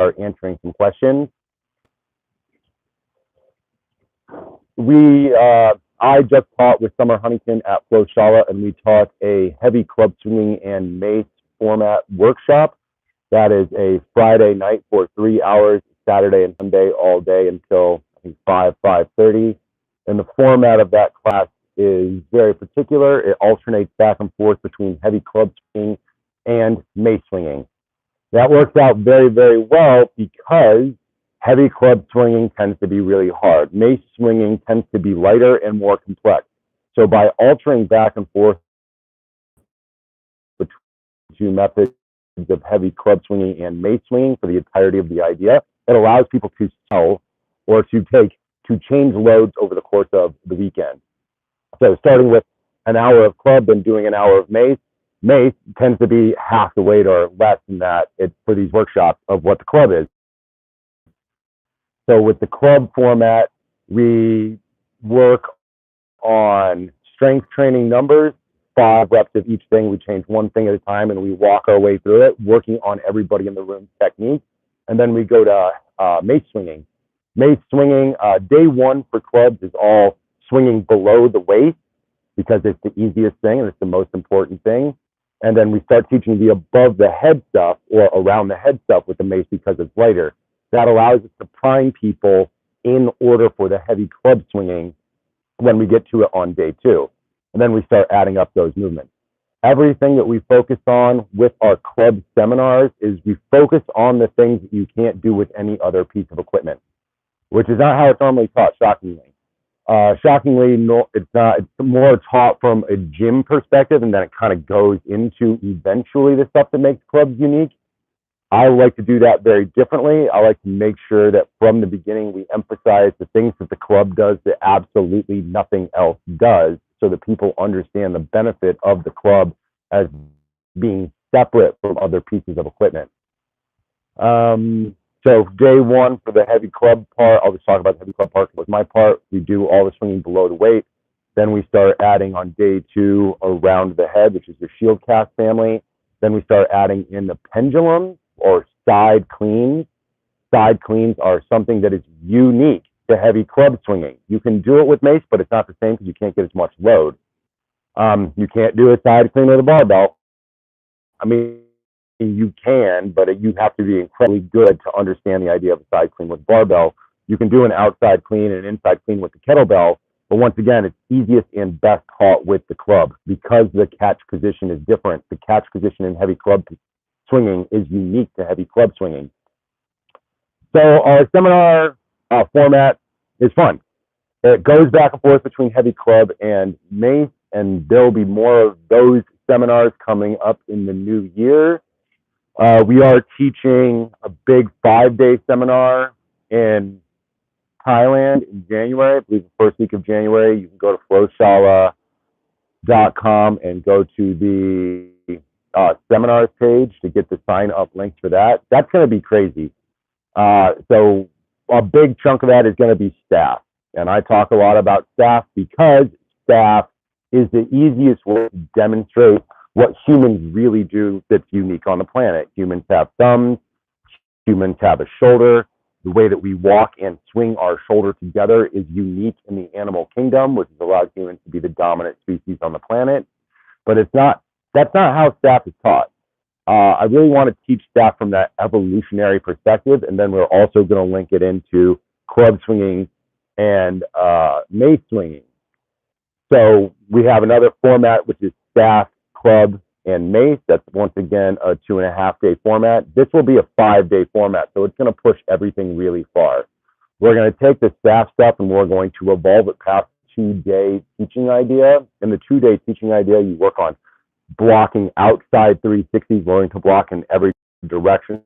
start answering some questions. I just taught with Summer Huntington at FlowShala, and we taught a heavy club swinging and mace format workshop. That is a Friday night for 3 hours, Saturday and Sunday all day until I think 5:30. And the format of that class is very particular. It alternates back and forth between heavy club swinging and mace swinging. That works out very, very well because heavy club swinging tends to be really hard. Mace swinging tends to be lighter and more complex. So by altering back and forth between two methods of heavy club swinging and mace swinging for the entirety of the idea, it allows people to sell or to change loads over the course of the weekend. So starting with an hour of club and doing an hour of mace, mace tends to be half the weight or less than that for these workshops of what the club is. So with the club format, we work on strength training numbers, 5 reps of each thing. We change one thing at a time and we walk our way through it, working on everybody in the room's technique. And then we go to mace swinging. Mace swinging, day one for clubs is all swinging below the waist because it's the easiest thing and it's the most important thing. And then we start teaching the above the head stuff or around the head stuff with the mace because it's lighter. That allows us to prime people in order for the heavy club swinging when we get to it on day 2. And then we start adding up those movements. Everything that we focus on with our club seminars is we focus on the things that you can't do with any other piece of equipment, which is not how it's normally taught, shockingly. It's not. It's more taught from a gym perspective, and then it kind of goes into eventually the stuff that makes clubs unique. I like to do that very differently. I like to make sure that from the beginning we emphasize the things that the club does that absolutely nothing else does, so that people understand the benefit of the club as being separate from other pieces of equipment. So day 1 for the heavy club part, I'll just talk about the heavy club part. With my part, we do all the swinging below the weight. Then we start adding on day 2 around the head, which is the shield cast family. Then we start adding in the pendulums or side cleans. Side cleans are something that is unique to heavy club swinging. You can do it with mace, but it's not the same because you can't get as much load. You can't do a side clean with a barbell. I mean, you can, but you have to be incredibly good to understand the idea of a side clean with barbell. You can do an outside clean and an inside clean with the kettlebell, but once again, it's easiest and best taught with the club because the catch position is different. The catch position in heavy club swinging is unique to heavy club swinging. So our seminar format is fun. It goes back and forth between heavy club and mace, and there'll be more of those seminars coming up in the new year. We are teaching a big 5-day seminar in Thailand in January. I believe the first week of January. You can go to FlowShala.com and go to the seminars page to get the sign up links for that. That's going to be crazy. So a big chunk of that is going to be staff. And I talk a lot about staff because staff is the easiest way to demonstrate what humans really do that's unique on the planet. Humans have thumbs, humans have a shoulder. The way that we walk and swing our shoulder together is unique in the animal kingdom, which has allowed humans to be the dominant species on the planet. But that's not how staff is taught. I really want to teach staff from that evolutionary perspective, and then we're also going to link it into club swinging and mace swinging. So we have another format, which is staff, club, and mace. That's once again a 2.5-day format. This will be a 5-day format, so it's going to push everything really far. We're going to take the staff stuff and we're going to evolve it past 2-day teaching idea. In the 2-day teaching idea, you work on blocking outside 360s, learning to block in every direction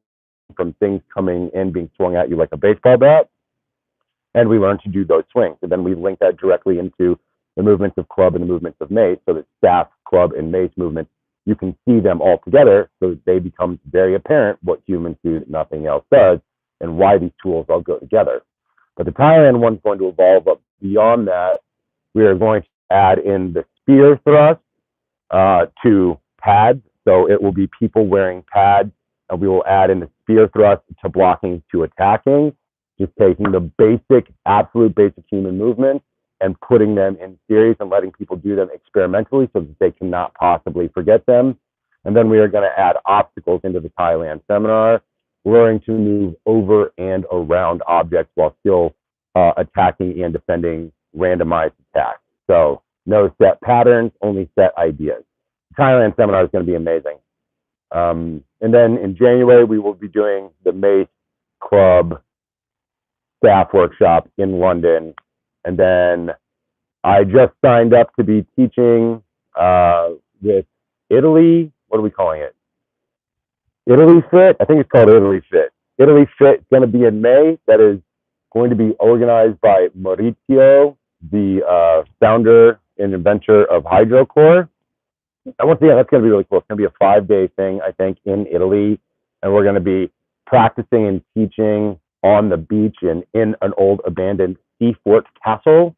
from things coming in, being swung at you like a baseball bat. And we learn to do those swings. And then we link that directly into the movements of club and the movements of mace, so that staff, club, and mace movements, you can see them all together, so that they become very apparent what humans do that nothing else does, and why these tools all go together. But the Thailand one's going to evolve up beyond that. We are going to add in the spear thrust to pads. So it will be people wearing pads we will add in the spear thrust to blocking to attacking, just taking the basic, absolute basic human movements and putting them in series and letting people do them experimentally so that they cannot possibly forget them. And then we are going to add obstacles into the Thailand seminar, learning to move over and around objects while still attacking and defending randomized attacks. So no set patterns, only set ideas. The Thailand seminar is going to be amazing. And then in January, we will be doing the Mace Club staff workshop in London. And then I just signed up to be teaching with Italy. What are we calling it? Italy Fit? I think it's called Italy Fit. Italy Fit is going to be in May. That is going to be organized by Maurizio, the founder and inventor of HydroCore. And once again, that's going to be really cool. It's going to be a 5-day thing, I think, in Italy. And we're going to be practicing and teaching on the beach and in an old abandoned sea fort castle.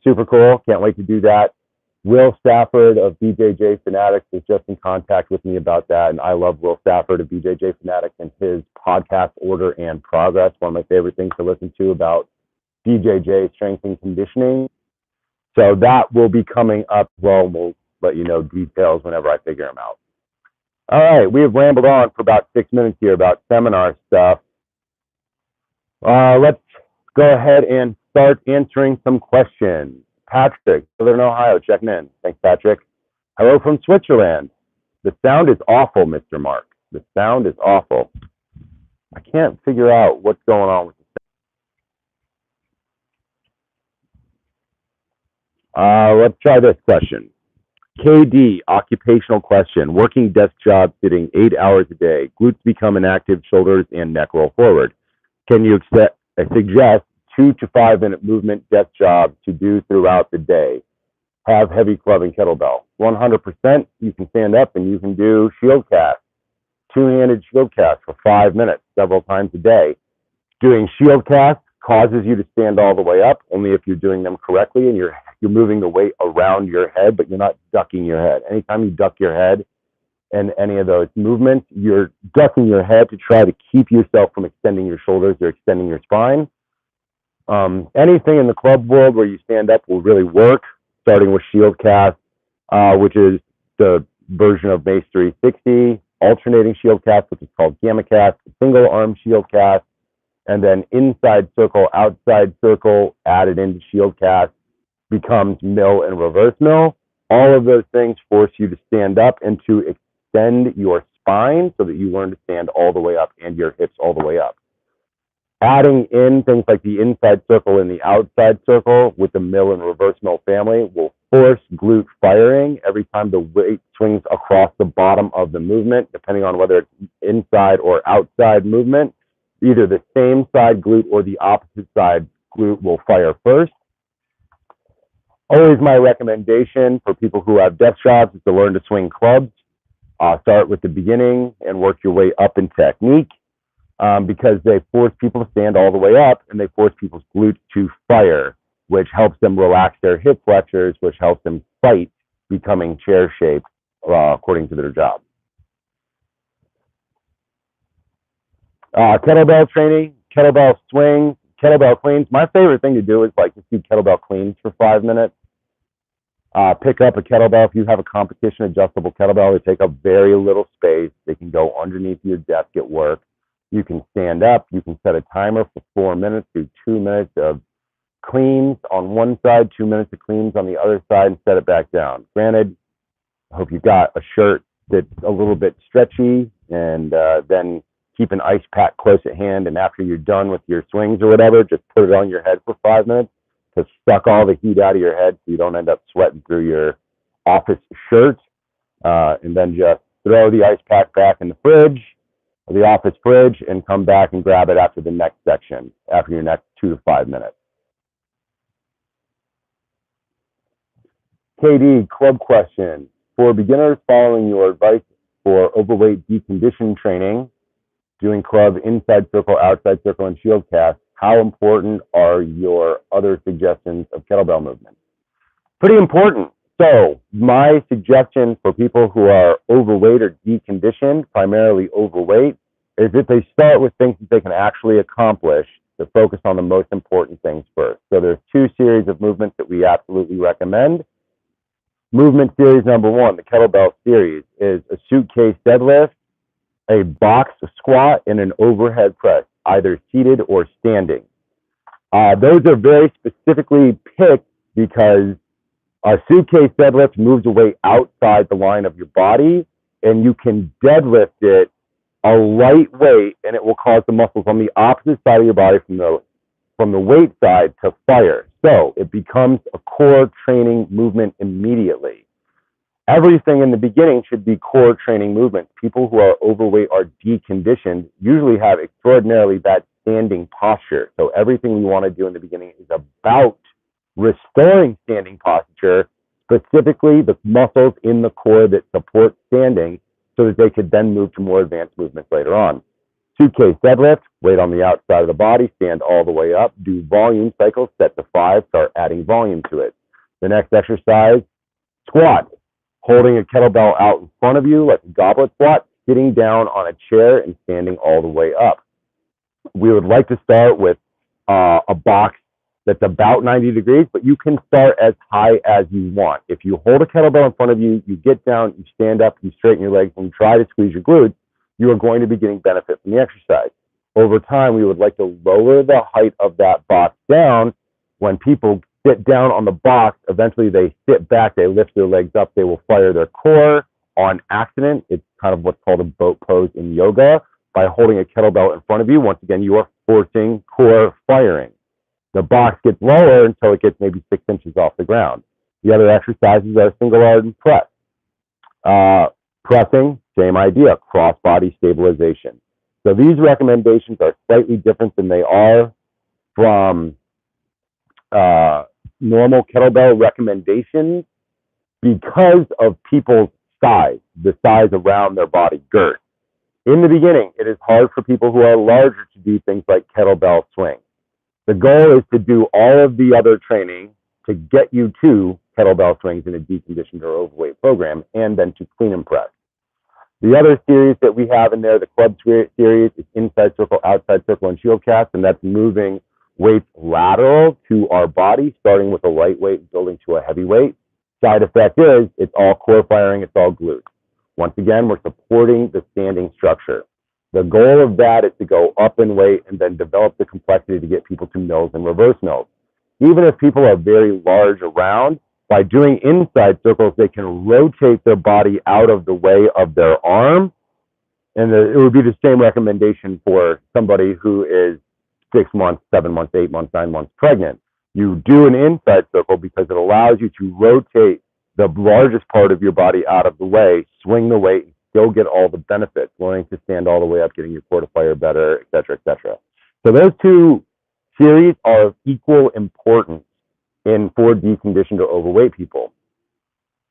Super cool. Can't wait to do that. Will Stafford of BJJ Fanatics is just in contact with me about that. And I love Will Stafford of BJJ Fanatics and his podcast, Order and Progress. One of my favorite things to listen to about BJJ strength and conditioning. So that will be coming up. Well, we'll let you know details whenever I figure them out. All right. We have rambled on for about 6 minutes here about seminar stuff. Let's go ahead and start answering some questions. Patrick, Southern Ohio, checking in. Thanks, Patrick. Hello from Switzerland. The sound is awful, Mr. Mark. The sound is awful. I can't figure out what's going on with the sound. Let's try this question. KD, occupational question. Working desk job, sitting 8 hours a day. Glutes become inactive, shoulders and neck roll forward. Can you suggest 2 to 5 minute movement desk job to do throughout the day? Have heavy club and kettlebell. 100%. You can stand up and you can do shield cast, 2-handed shield cast for 5 minutes, several times a day. Doing shield cast causes you to stand all the way up only if you're doing them correctly and you're moving the weight around your head, but you're not ducking your head. Anytime you duck your head in any of those movements, you're ducking your head to try to keep yourself from extending your shoulders or extending your spine. Anything in the club world where you stand up will really work, starting with shield cast, which is the version of Mace 360, alternating shield cast, which is called gamma cast, single arm shield cast, and then inside circle, outside circle added into shield cast becomes mill and reverse mill. All of those things force you to stand up and to extend your spine so that you learn to stand all the way up and your hips all the way up. Adding in things like the inside circle and the outside circle with the mill and reverse mill family will force glute firing every time the weight swings across the bottom of the movement, depending on whether it's inside or outside movement. Either the same side glute or the opposite side glute will fire first. Always my recommendation for people who have desk jobs is to learn to swing clubs. Start with the beginning and work your way up in technique. Because they force people to stand all the way up and they force people's glutes to fire, which helps them relax their hip flexors, which helps them fight becoming chair shaped according to their job. Kettlebell training, kettlebell swings, kettlebell cleans. My favorite thing to do is like just do kettlebell cleans for 5 minutes. Pick up a kettlebell. If you have a competition adjustable kettlebell, they take up very little space. They can go underneath your desk at work. You can stand up. You can set a timer for 4 minutes, do 2 minutes of cleans on one side, 2 minutes of cleans on the other side, and set it back down. Granted, I hope you've got a shirt that's a little bit stretchy, and then keep an ice pack close at hand. And after you're done with your swings or whatever, just put it on your head for 5 minutes to suck all the heat out of your head so you don't end up sweating through your office shirt. And then just throw the ice pack back in the fridge, the office fridge, and come back and grab it after the next section, after your next 2 to 5 minutes. KD, club question. For beginners following your advice for overweight decondition training, doing club inside circle, outside circle, and shield cast, how important are your other suggestions of kettlebell movement? Pretty important. So my suggestion for people who are overweight or deconditioned, primarily overweight, is that they start with things that they can actually accomplish to focus on the most important things first. So there's 2 series of movements that we absolutely recommend. Movement series number 1, the kettlebell series, is a suitcase deadlift, a box squat, and an overhead press, either seated or standing. Those are very specifically picked because a suitcase deadlift moves the weight outside the line of your body, and you can deadlift it a light weight, and it will cause the muscles on the opposite side of your body from the weight side to fire. So it becomes a core training movement immediately. Everything in the beginning should be core training movements. People who are overweight or deconditioned usually have extraordinarily bad standing posture. So everything we want to do in the beginning is about restoring standing posture, specifically the muscles in the core that support standing, so that they could then move to more advanced movements later on. Suitcase deadlift, weight on the outside of the body, stand all the way up, do volume cycles, set to 5, start adding volume to it. The next exercise, squat, holding a kettlebell out in front of you like a goblet squat, sitting down on a chair and standing all the way up. We would like to start with a box that's about 90 degrees, but you can start as high as you want. If you hold a kettlebell in front of you, you get down, you stand up, you straighten your legs, and you try to squeeze your glutes, you are going to be getting benefit from the exercise. Over time, we would like to lower the height of that box down. When people sit down on the box, eventually they sit back, they lift their legs up, they will fire their core on accident. It's kind of what's called a boat pose in yoga. By holding a kettlebell in front of you, once again, you are forcing core firing. The box gets lower until it gets maybe 6 inches off the ground. The other exercises are single arm press. Pressing, same idea, cross body stabilization. So these recommendations are slightly different than they are from normal kettlebell recommendations because of people's size, the size around their body, girth. In the beginning, it is hard for people who are larger to do things like kettlebell swing. The goal is to do all of the other training to get you to kettlebell swings in a deconditioned or overweight program, and then to clean and press. The other series that we have in there, the club series, is inside circle, outside circle, and shield cast, and that's moving weights lateral to our body, starting with a light weight, building to a heavy weight. Side effect is it's all core firing, it's all glutes. Once again, we're supporting the standing structure. The goal of that is to go up in weight and then develop the complexity to get people to mills and reverse mills. Even if people are very large around, by doing inside circles, they can rotate their body out of the way of their arm. And it would be the same recommendation for somebody who is 6 months, 7 months, 8 months, 9 months pregnant. You do an inside circle because it allows you to rotate the largest part of your body out of the way, swing the weight, still get all the benefits, learning to stand all the way up, getting your core to fire better, et cetera, et cetera. So those 2 series are of equal importance for deconditioned or overweight people.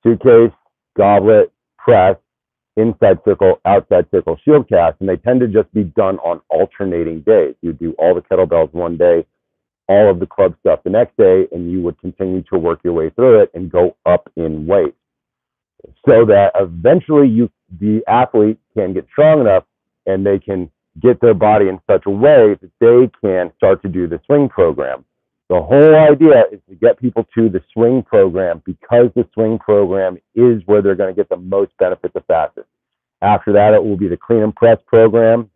Suitcase, goblet, press, inside circle, outside circle, shield cast, and they tend to just be done on alternating days. You do all the kettlebells one day, all of the club stuff the next day, and you would continue to work your way through it and go up in weight, so that eventually the athlete can get strong enough and they can get their body in such a way that they can start to do the swing program. The whole idea is to get people to the swing program because the swing program is where they're going to get the most benefit the fastest. After that, it will be the clean and press program.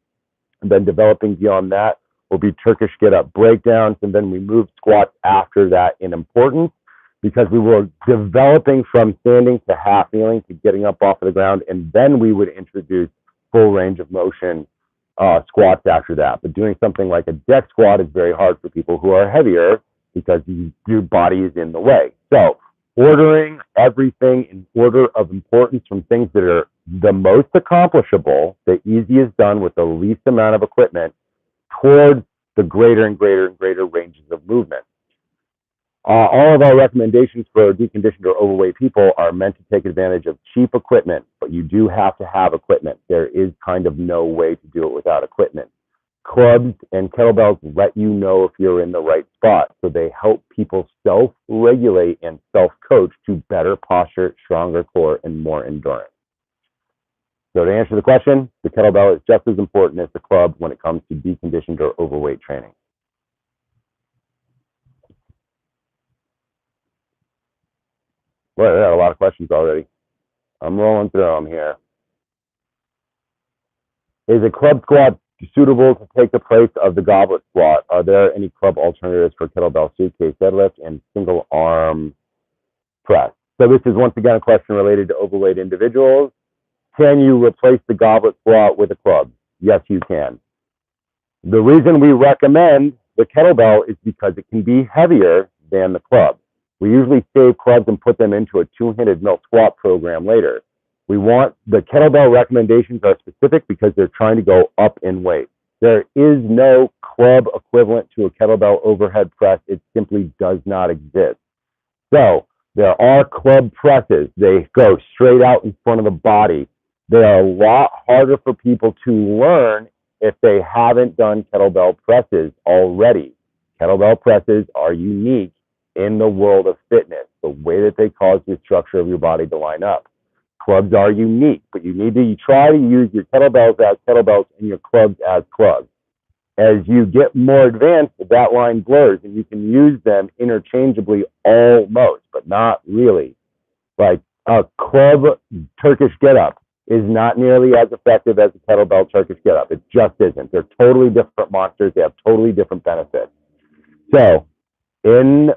And then developing beyond that will be Turkish get-up breakdowns. And then we move squats after that in importance because we were developing from standing to half kneeling to getting up off of the ground. And then we would introduce full range of motion squats after that. But doing something like a deck squat is very hard for people who are heavier because your body is in the way. So ordering everything in order of importance from things that are the most accomplishable, the easiest done with the least amount of equipment, towards the greater and greater and greater ranges of movement. All of our recommendations for deconditioned or overweight people are meant to take advantage of cheap equipment, but you do have to have equipment. There is kind of no way to do it without equipment. clubs and kettlebells let you know if you're in the right spot. So they help people self-regulate and self-coach to better posture, stronger core, and more endurance. So to answer the question, the kettlebell is just as important as the club when it comes to deconditioned or overweight training. Well, I got a lot of questions already. I'm rolling through them here. Is a club squat suitable to take the place of the goblet squat? Are there any club alternatives for kettlebell suitcase deadlift and single arm press? So this is once again a question related to overweight individuals. Can you replace the goblet squat with a club? Yes, you can. The reason we recommend the kettlebell is because it can be heavier than the club. We usually save clubs and put them into a two-handed mill squat program later. We want the kettlebell recommendations are specific because they're trying to go up in weight. There is no club equivalent to a kettlebell overhead press. It simply does not exist. So there are club presses. They go straight out in front of the body. They are a lot harder for people to learn if they haven't done kettlebell presses already. Kettlebell presses are unique in the world of fitness, the way that they cause the structure of your body to line up. Clubs are unique, but you need to try to use your kettlebells as kettlebells and your clubs as clubs. As you get more advanced, that line blurs and you can use them interchangeably almost, but not really. Like a club Turkish get-up is not nearly as effective as a kettlebell Turkish get-up. It just isn't. They're totally different monsters. They have totally different benefits. So in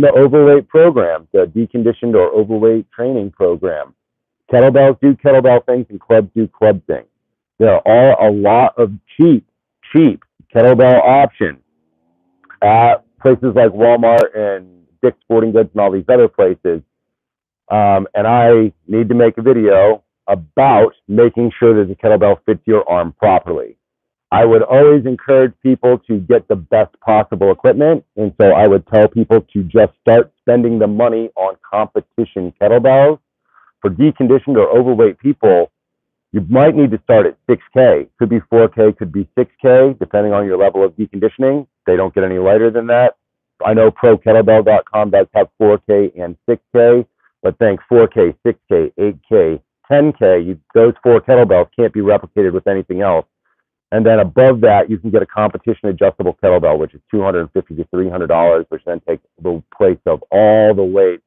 the overweight program, the deconditioned or overweight training program, kettlebells do kettlebell things and clubs do club things. There are a lot of cheap kettlebell options at places like Walmart and Dick's Sporting Goods and all these other places. And I need to make a video about making sure that the kettlebell fits your arm properly. I would always encourage people to get the best possible equipment. And so I would tell people to just start spending the money on competition kettlebells. For deconditioned or overweight people, you might need to start at 6K. Could be 4K, could be 6K, depending on your level of deconditioning. They don't get any lighter than that. I know ProKettlebell.com does have 4K and 6K, but think 4K, 6K, 8K, 10K, those four kettlebells can't be replicated with anything else. And then above that, you can get a competition adjustable kettlebell, which is $250 to $300, which then takes the place of all the weight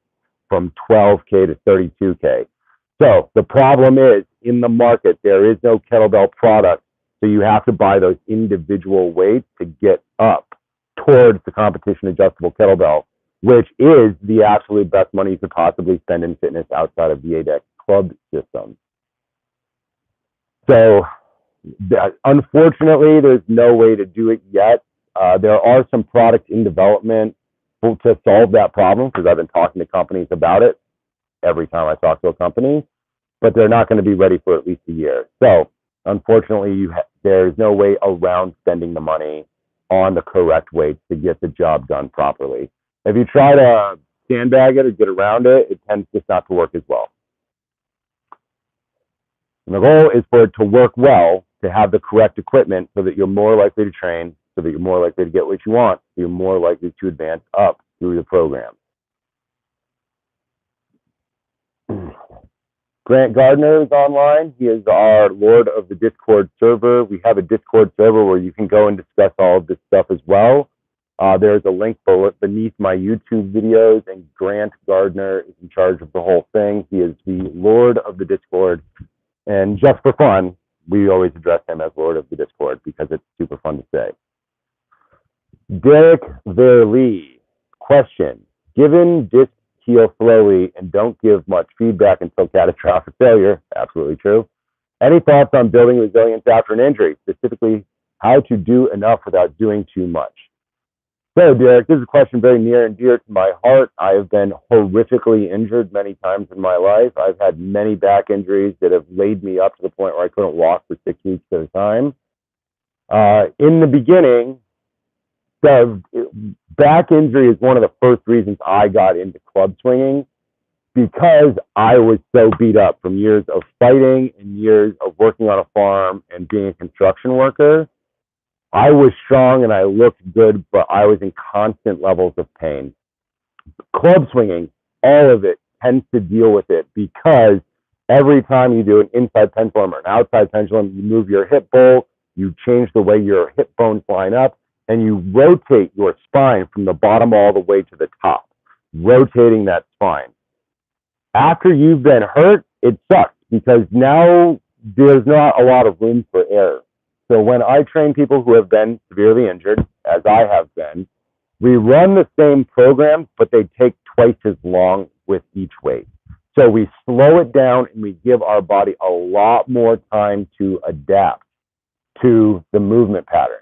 from 12K to 32K. So the problem is, in the market, there is no kettlebell product, so you have to buy those individual weights to get up towards the competition adjustable kettlebell, which is the absolute best money you could possibly spend in fitness outside of the ADEX club system. So unfortunately, there's no way to do it yet. There are some products in development to solve that problem, because I've been talking to companies about it every time I talk to a company, but they're not going to be ready for at least a year. So unfortunately, there's no way around spending the money on the correct weights to get the job done properly. If you try to sandbag it or get around it, it tends just not to work as well. And the goal is for it to work well, to have the correct equipment so that you're more likely to train, so that you're more likely to get what you want, so you're more likely to advance up through the program. Grant Gardner is online. He is our Lord of the Discord server. We have a Discord server where you can go and discuss all of this stuff as well. There's a link beneath my YouTube videos, and Grant Gardner is in charge of the whole thing. He is the Lord of the Discord. And just for fun, we always address him as Lord of the Discord because it's super fun to say. Derek Verlee, question. Given disc heal slowly and don't give much feedback until catastrophic failure, absolutely true. Any thoughts on building resilience after an injury, specifically how to do enough without doing too much? So, Derek, this is a question very near and dear to my heart. I have been horrifically injured many times in my life. I've had many back injuries that have laid me up to the point where I couldn't walk for 6 weeks at a time. In the beginning, the back injury is one of the first reasons I got into club swinging, because I was so beat up from years of fighting and years of working on a farm and being a construction worker, I was strong and I looked good, but I was in constant levels of pain. Club swinging, all of it tends to deal with it because every time you do an inside pendulum or an outside pendulum, you move your hip bowl, you change the way your hip bones line up, and you rotate your spine from the bottom all the way to the top, rotating that spine. After you've been hurt, it sucks because now there's not a lot of room for error. So when I train people who have been severely injured, as I have been, we run the same programs, but they take twice as long with each weight. So we slow it down and we give our body a lot more time to adapt to the movement pattern.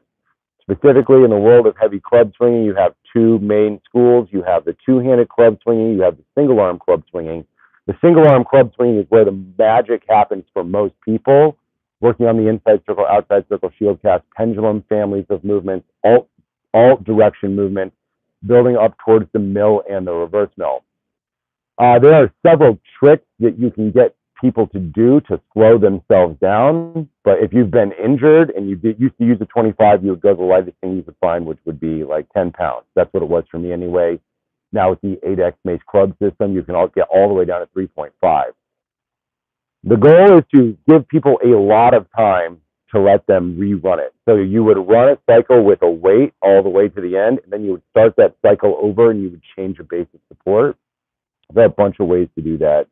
Specifically in the world of heavy club swinging, you have two main schools. You have the two-handed club swinging, you have the single-arm club swinging. The single-arm club swinging is where the magic happens for most people, working on the inside circle, outside circle, shield cast, pendulum families of movements, alt direction movements, building up towards the mill and the reverse mill. There are several tricks that you can get people to do to slow themselves down. But if you've been injured and you used to use a 25, you would go to the lightest thing you could find, which would be like 10 pounds. That's what it was for me anyway. Now with the 8X Mace Club system, you can get all the way down to 3.5. The goal is to give people a lot of time to let them rerun it. So you would run a cycle with a weight all the way to the end, and then you would start that cycle over and you would change your basic support. There are a bunch of ways to do that.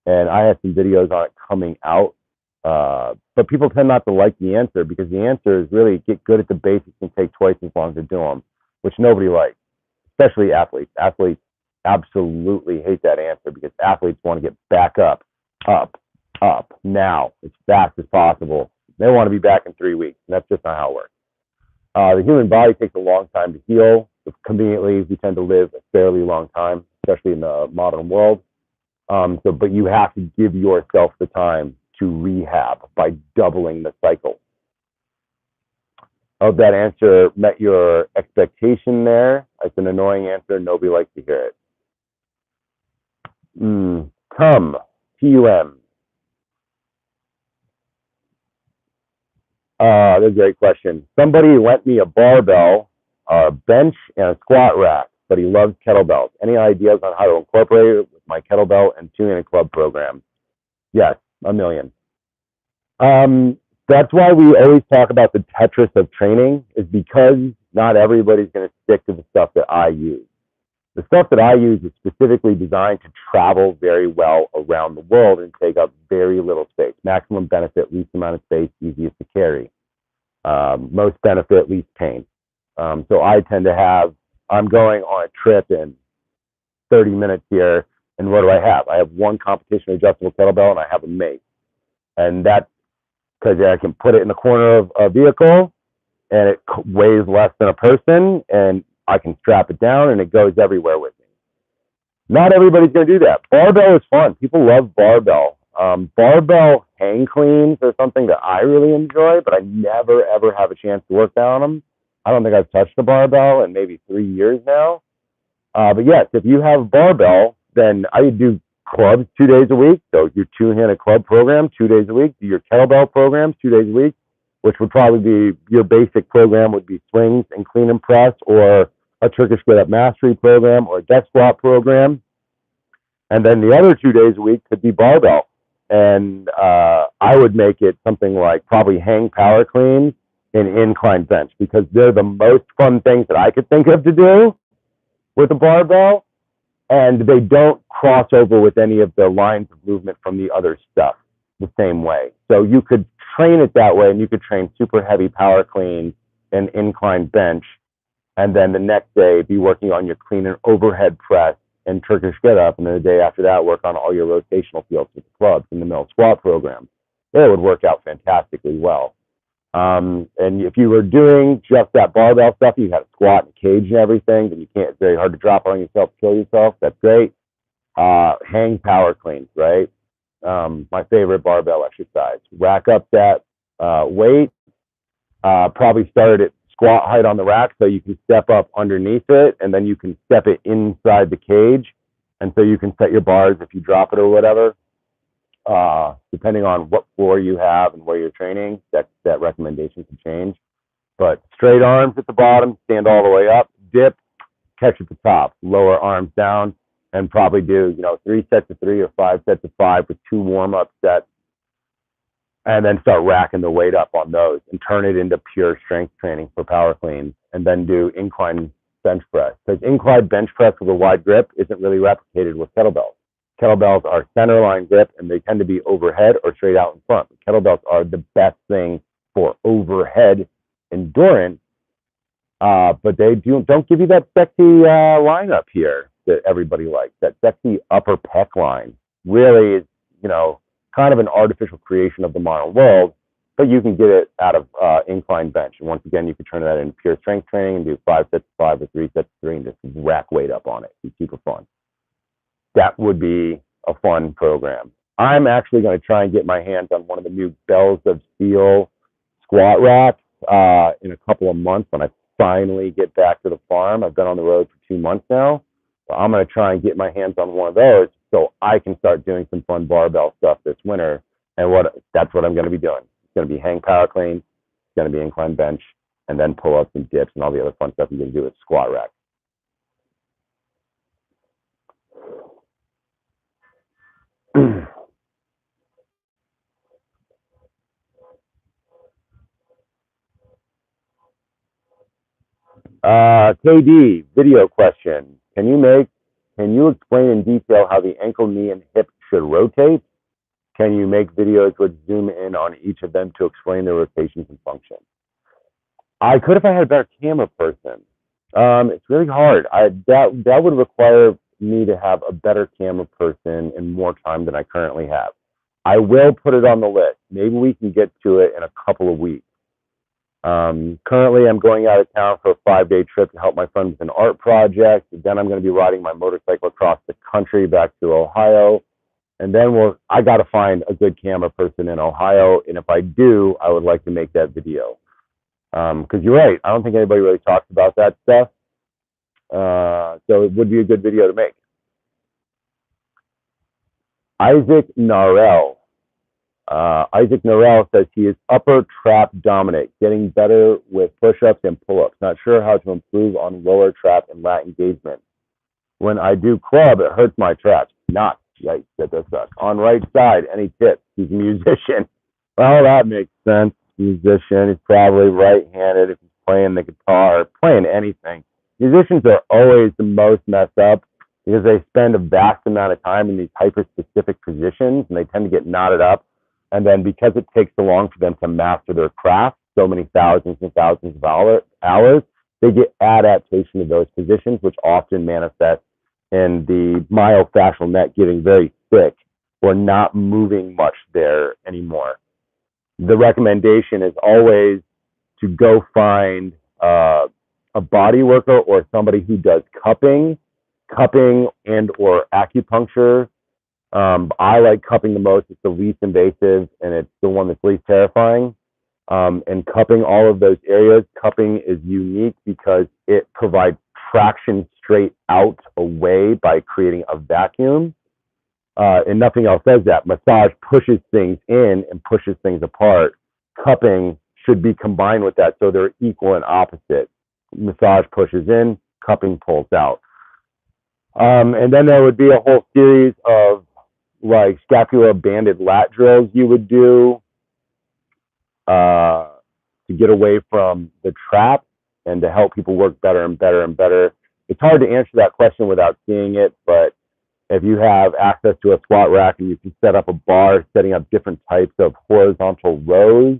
And I have some videos on it coming out. But people tend not to like the answer because the answer is really get good at the basics and take twice as long to do them, which nobody likes, especially athletes. Athletes absolutely hate that answer because athletes want to get back up, now, as fast as possible. They want to be back in 3 weeks, and that's just not how it works. The human body takes a long time to heal. Conveniently, we tend to live a fairly long time, especially in the modern world. But you have to give yourself the time to rehab by doubling the cycle. I hope that answer met your expectation there. It's an annoying answer. Nobody likes to hear it. Tum, T-U-M. That's a great question. Somebody lent me a barbell, a bench, and a squat rack, but he loves kettlebells. Any ideas on how to incorporate it with my kettlebell and two-handed club program? Yes, a million. That's why we always talk about the Tetris of training, is because not everybody's going to stick to the stuff that I use. The stuff that I use is specifically designed to travel very well around the world and take up very little space. Maximum benefit, least amount of space, easiest to carry. Most benefit, least pain. So I tend to have, I'm going on a trip in 30 minutes here, and what do I have? I have one competition adjustable kettlebell and I have a mace. And that's because I can put it in the corner of a vehicle and it weighs less than a person and I can strap it down and it goes everywhere with me. Not everybody's going to do that. Barbell is fun. People love barbell. Barbell hang cleans are something that I really enjoy, but I never, ever have a chance to work on them. I don't think I've touched a barbell in maybe 3 years now. But yes, if you have a barbell, then I do clubs 2 days a week. So your two-handed club program 2 days a week. Do your kettlebell programs 2 days a week, which would probably be your basic program would be swings and clean and press, or a Turkish get-up mastery program, or a deck squat program. And then the other 2 days a week could be barbell. And I would make it something like probably hang power cleans and incline bench, because they're the most fun things that I could think of to do with a barbell. And they don't cross over with any of the lines of movement from the other stuff the same way. So you could train it that way, and you could train super heavy power cleans and incline bench, and then the next day be working on your clean and overhead press and Turkish get up, and then the day after that work on all your rotational fields with the clubs in the mill squat program. It would work out fantastically well. And if you were doing just that barbell stuff, you had a squat and cage and everything, then it's very hard to drop on yourself, kill yourself. That's great. Hang power cleans, right? My favorite barbell exercise. Rack up that weight. Probably start at squat height on the rack so you can step up underneath it, and then you can step it inside the cage And so you can set your bars if you drop it or whatever. Depending on what floor you have and where you're training, that recommendation can change. But straight arms at the bottom, stand all the way up, dip, catch at the top, lower arms down, and probably do, 3 sets of 3 or 5 sets of 5 with 2 warm-up sets, and then start racking the weight up on those and turn it into pure strength training for power cleans, and then do incline bench press. Because incline bench press with a wide grip isn't really replicated with kettlebells. Kettlebells are centerline grip, and they tend to be overhead or straight out in front. Kettlebells are the best thing for overhead endurance, but they don't give you that sexy line up here that everybody likes. That sexy upper pec line really is, kind of an artificial creation of the modern world, but you can get it out of incline bench. And once again, you can turn that into pure strength training and do 5 sets of 5 or 3 sets of 3 and just rack weight up on it. It's super fun. That would be a fun program. I'm actually going to try and get my hands on one of the new Bells of Steel squat racks in a couple of months when I finally get back to the farm. I've been on the road for 2 months now. So I'm going to try and get my hands on one of those so I can start doing some fun barbell stuff this winter. And that's what I'm going to be doing. It's going to be hang power clean. It's going to be incline bench, and then pull-ups and dips and all the other fun stuff I'm going to do with squat rack. KD, video question. Can you explain in detail how the ankle, knee, and hip should rotate? Can you make videos which zoom in on each of them to explain their rotations and function? I could if I had a better camera person. It's really hard. That would require me to have a better camera person and more time than I currently have. I will put it on the list. Maybe we can get to it in a couple of weeks. Currently, I'm going out of town for a 5-day trip to help my friend with an art project. Then I'm going to be riding my motorcycle across the country back to Ohio. And then I got to find a good camera person in Ohio. And if I do, I would like to make that video. Because you're right. I don't think anybody really talks about that stuff. So it would be a good video to make. Isaac Narell says he is upper trap dominant, getting better with push-ups and pull-ups. Not sure how to improve on lower trap and lat engagement. When I do club, it hurts my traps. Not. Yikes, that does suck. On right side, any tips? He's a musician. Well, that makes sense. Musician. He's probably right-handed if he's playing the guitar, playing anything. Musicians are always the most messed up because they spend a vast amount of time in these hyper-specific positions, and they tend to get knotted up. And then because it takes so long for them to master their craft, so many thousands and thousands of hours, they get adaptation to those positions, which often manifest in the myofascial net getting very thick or not moving much there anymore. The recommendation is always to go find a body worker or somebody who does cupping and or acupuncture. I like cupping the most. It's the least invasive, and it's the one that's least terrifying. And cupping all of those areas, cupping is unique because it provides traction straight out away by creating a vacuum. And nothing else does that. Massage pushes things in and pushes things apart. Cupping should be combined with that so they're equal and opposite. Massage pushes in, cupping pulls out. And then there would be a whole series of like scapula banded lat drills you would do to get away from the trap and to help people work better and better and better. It's hard to answer that question without seeing it, but if you have access to a squat rack and you can set up a bar, setting up different types of horizontal rows,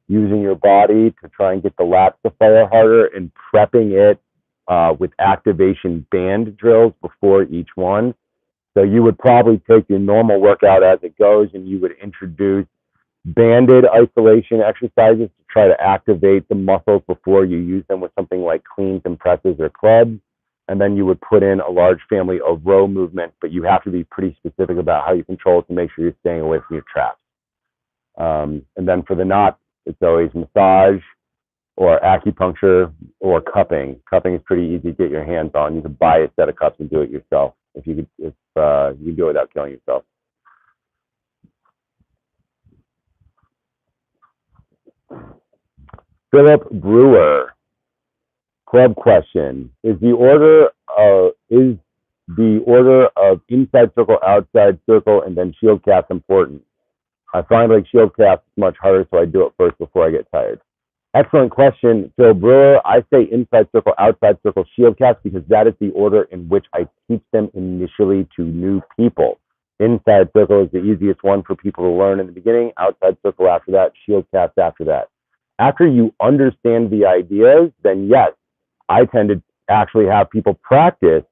using your body to try and get the lats to fire harder and prepping it with activation band drills before each one. So you would probably take your normal workout as it goes and you would introduce banded isolation exercises to try to activate the muscles before you use them with something like cleans and presses or clubs. And then you would put in a large family of row movements, but you have to be pretty specific about how you control it to make sure you're staying away from your traps. And then for the knots, it's always massage or acupuncture or cupping. Cupping is pretty easy to get your hands on. You can buy a set of cups and do it yourself. if you can do it without killing yourself. Philip Brewer, club question: Is the order of inside circle, outside circle, and then shield cast important? I find like shield cast much harder, so I do it first before I get tired. Excellent question, Phil Brewer. I say inside circle, outside circle, shield cast because that is the order in which I teach them initially to new people. Inside circle is the easiest one for people to learn in the beginning. Outside circle after that, shield cast after that. After you understand the ideas, then yes, I tend to actually have people practice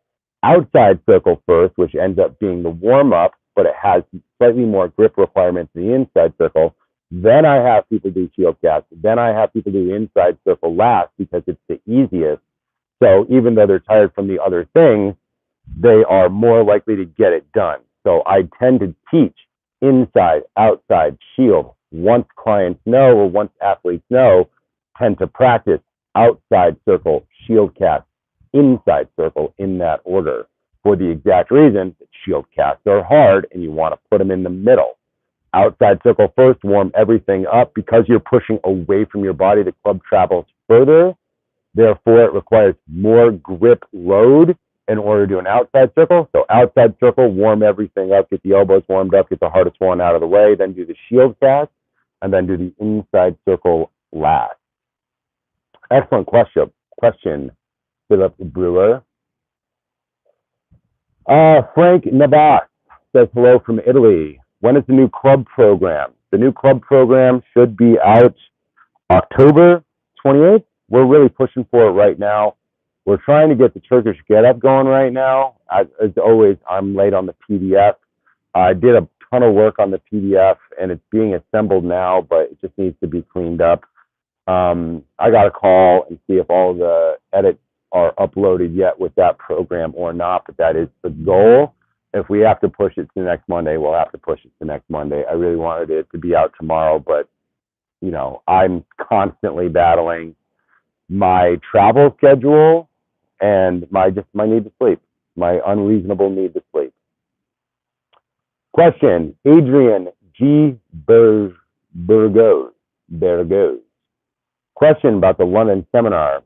outside circle first, which ends up being the warm-up, but it has slightly more grip requirements than the inside circle. Then I have people do shield cast. Then I have people do inside circle last because it's the easiest. So even though they're tired from the other things, they are more likely to get it done. So I tend to teach inside, outside, shield. Once clients know or once athletes know, tend to practice outside circle, shield cast, inside circle in that order for the exact reason that shield casts are hard and you want to put them in the middle. Outside circle first, warm everything up. Because you're pushing away from your body, the club travels further. Therefore, it requires more grip load in order to do an outside circle. So outside circle, warm everything up, get the elbows warmed up, get the hardest one out of the way, then do the shield cast, and then do the inside circle last. Excellent question, Philip Brewer. Frank Navas says hello from Italy. When is the new club program? The new club program should be out October 28th. We're really pushing for it right now. We're trying to get the Turkish get-up going right now. As always, I'm late on the PDF. I did a ton of work on the PDF, and it's being assembled now, but it just needs to be cleaned up. I got to call and see if all the edits are uploaded yet with that program or not, but that is the goal. If we have to push it to next Monday, we'll have to push it to next Monday. I really wanted it to be out tomorrow, but, you know, I'm constantly battling my travel schedule and my need to sleep, my unreasonable need to sleep. Question, Adrian G. Burgos. Question about the London seminar.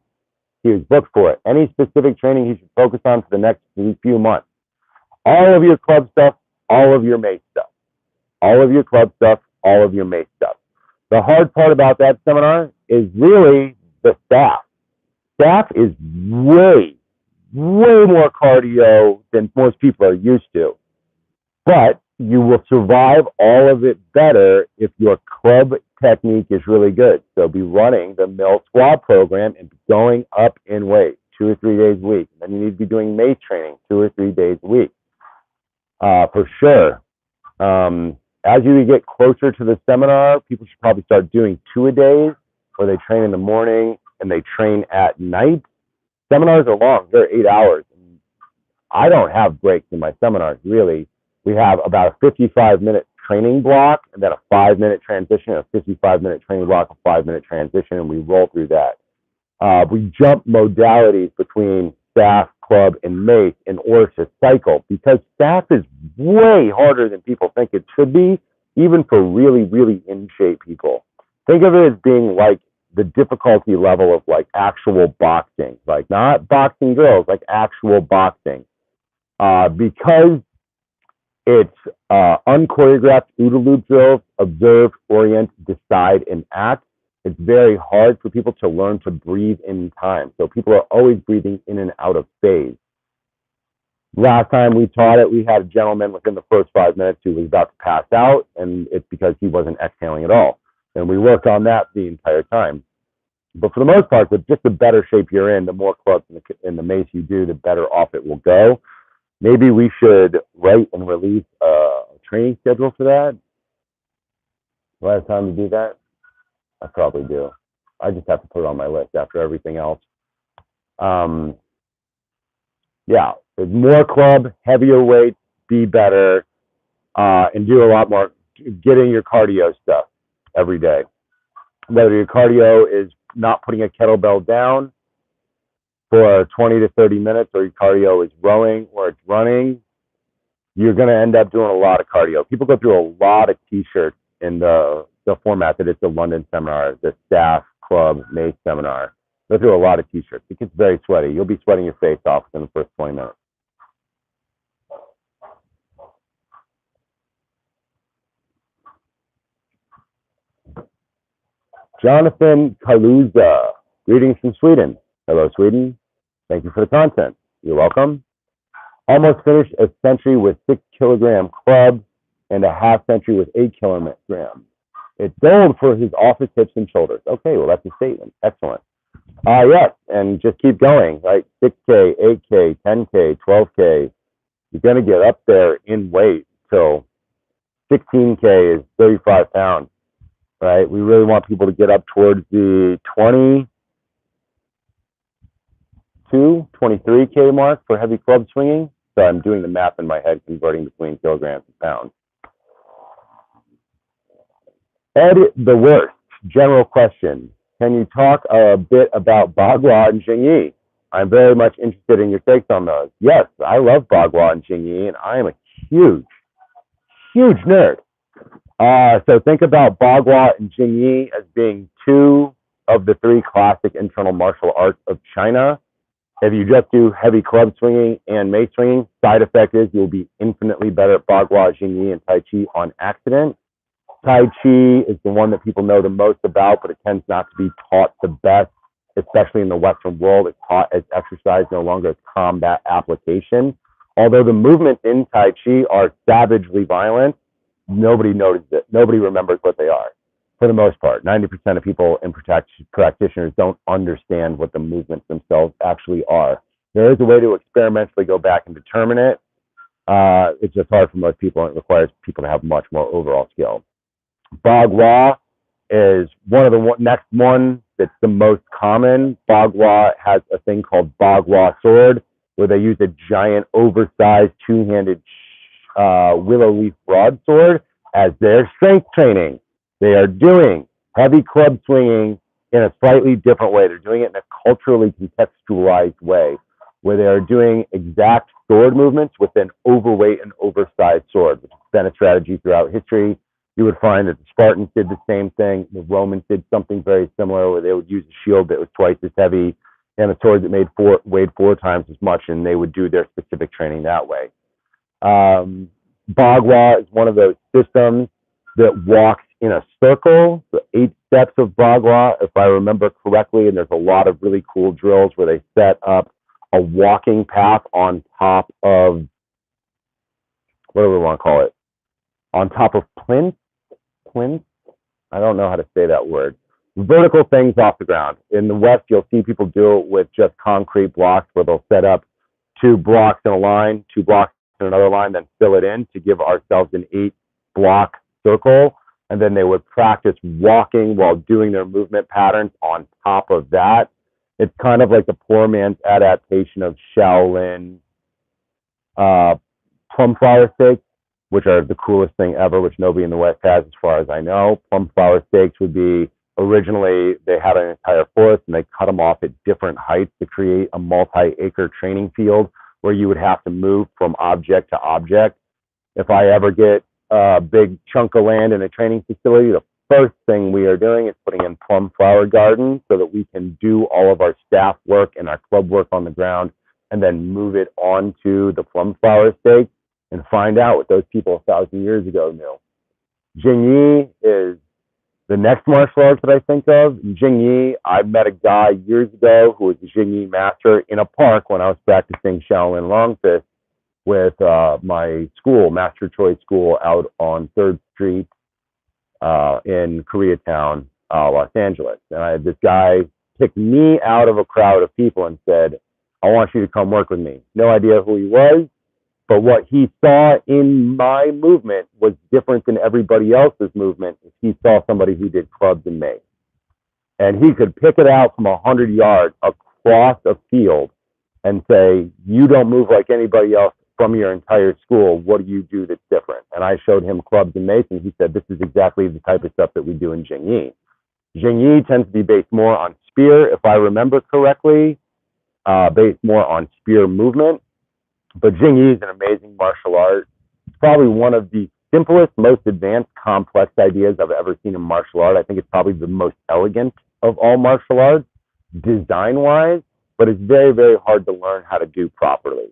He was booked for it. Any specific training he should focus on for the next few months? All of your club stuff, all of your mace stuff. All of your club stuff, all of your mace stuff. The hard part about that seminar is really the staff. Staff is way more cardio than most people are used to. But you will survive all of it better if your club technique is really good. So be running the mill squat program and going up in weight 2 or 3 days a week. Then you need to be doing mace training 2 or 3 days a week. For sure. As you get closer to the seminar, people should probably start doing 2-a-days where they train in the morning and they train at night. Seminars are long. They're 8 hours. I don't have breaks in my seminars, really. We have about a 55-minute training block and then a 5-minute transition, a 55-minute training block, a 5-minute transition, and we roll through that. We jump modalities between staff, club, and mace in order to cycle because staff is way harder than people think it should be, even for really, really in-shape people. Think of it as being like the difficulty level of like actual boxing, like not boxing drills, like actual boxing. Because it's unchoreographed OODA loop drills, observe, orient, decide, and act. It's very hard for people to learn to breathe in time. So people are always breathing in and out of phase. Last time we taught it, we had a gentleman within the first 5 minutes who was about to pass out, and it's because he wasn't exhaling at all. And we worked on that the entire time. But for the most part, with just the better shape you're in, the more clubs in the mace you do, the better off it will go. Maybe we should write and release a training schedule for that. Do I have time to do that? I probably do. I just have to put it on my list after everything else. Yeah, more club, heavier weights, be better, and do a lot more. Get in your cardio stuff every day. Whether your cardio is not putting a kettlebell down for 20 to 30 minutes, or your cardio is rowing or it's running, you're going to end up doing a lot of cardio. People go through a lot of t-shirts in the format that it's a London seminar, the staff club mace seminar. Go through a lot of t-shirts. It gets very sweaty. You'll be sweating your face off in the first 20 minutes. Jonathan Kaluza, greetings from Sweden. Hello, Sweden. Thank you for the content. You're welcome. Almost finished a century with 6-kilogram club and a half century with 8 kilograms. It's gold for his office hips and shoulders. Okay, well, that's a statement. Excellent. Yes, and just keep going, right? 6K, 8K, 10K, 12K. You're going to get up there in weight. So 16K is 35 pounds, right? We really want people to get up towards the 23K mark for heavy club swinging. So I'm doing the math in my head, converting between kilograms and pounds. Ed the Worst, general question. Can you talk a bit about Bagua and Jingyi? I'm very much interested in your takes on those. Yes, I love Bagua and Jingyi, and I am a huge nerd. So think about Bagua and Jingyi as being 2 of the 3 classic internal martial arts of China. If you just do heavy club swinging and mace swinging, side effect is you'll be infinitely better at Bagua, Jingyi, and Tai Chi on accident. Tai Chi is the one that people know the most about, but it tends not to be taught the best, especially in the Western world. It's taught as exercise, no longer as combat application. Although the movements in Tai Chi are savagely violent, nobody notices it. Nobody remembers what they are, for the most part. 90% of people and practitioners don't understand what the movements themselves actually are. There is a way to experimentally go back and determine it. It's just hard for most people, and it requires people to have much more overall skill. Bagua is one of the next one that's the most common. Bagua has a thing called Bagua sword, where they use a giant, oversized, two-handed willow leaf broadsword as their strength training. They are doing heavy club swinging in a slightly different way. They're doing it in a culturally contextualized way, where they are doing exact sword movements with an overweight and oversized sword, which has been a strategy throughout history. You would find that the Spartans did the same thing. The Romans did something very similar, where they would use a shield that was twice as heavy and a sword that weighed 4 times as much, and they would do their specific training that way. Bagua is one of those systems that walks in a circle, the 8 steps of Bagua, if I remember correctly, and there's a lot of really cool drills where they set up a walking path on top of, what do we want to call it? On top of plinths? I don't know how to say that word. Vertical things off the ground. In the West, you'll see people do it with just concrete blocks, where they'll set up 2 blocks in a line, 2 blocks in another line, then fill it in to give ourselves an 8-block circle. And then they would practice walking while doing their movement patterns on top of that. It's kind of like the poor man's adaptation of Shaolin plum flower steaks, which are the coolest thing ever, which nobody in the West has as far as I know. Plum flower steaks would be, originally they had an entire forest and they cut them off at different heights to create a multi-acre training field where you would have to move from object to object. If I ever get a big chunk of land in a training facility, the first thing we are doing is putting in plum flower gardens so that we can do all of our staff work and our club work on the ground and then move it onto the plum flower steaks and find out what those people 1,000 years ago knew. Jingyi is the next martial arts that I think of. Jingyi, I met a guy years ago who was a Jingyi master in a park when I was practicing Shaolin Long Fist with my school, Master Choi School, out on 3rd Street in Koreatown, Los Angeles. And I had this guy pick me out of a crowd of people and said, I want you to come work with me. No idea who he was, but what he saw in my movement was different than everybody else's movement. He saw somebody who did clubs and mace. And he could pick it out from 100 yards across a field and say, you don't move like anybody else from your entire school. What do you do that's different? And I showed him clubs and mace, and he said, this is exactly the type of stuff that we do in Jingyi. Jingyi tends to be based more on spear, if I remember correctly, based more on spear movement. But Jingyi is an amazing martial art. probably one of the simplest, most advanced, complex ideas I've ever seen in martial art. I think it's probably the most elegant of all martial arts, design-wise, but it's very, very hard to learn how to do properly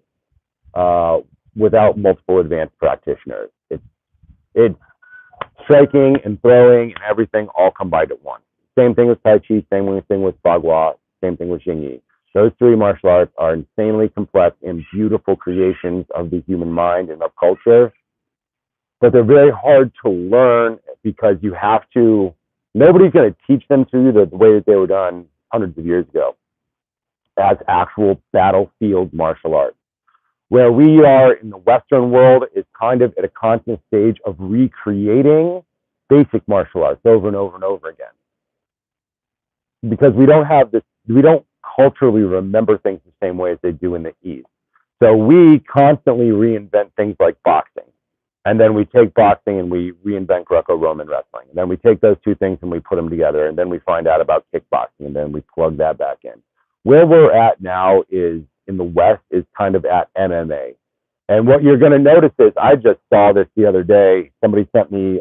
without multiple advanced practitioners. It's striking and throwing and everything all combined at once. Same thing with Tai Chi, same thing with Bagua, same thing with Xingyi. Those three martial arts are insanely complex and beautiful creations of the human mind and of culture, but they're very hard to learn because you have to, nobody's going to teach them to you the way that they were done hundreds of years ago as actual battlefield martial arts. Where we are in the Western world is kind of at a constant stage of recreating basic martial arts over and over and over again. Because we don't culturally remember things the same way as they do in the East. So we constantly reinvent things like boxing. And then we take boxing and we reinvent Greco-Roman wrestling. And then we take those two things and we put them together. And then we find out about kickboxing and then we plug that back in. Where we're at now is in the West is kind of at MMA. And what you're going to notice is, I just saw this the other day. Somebody sent me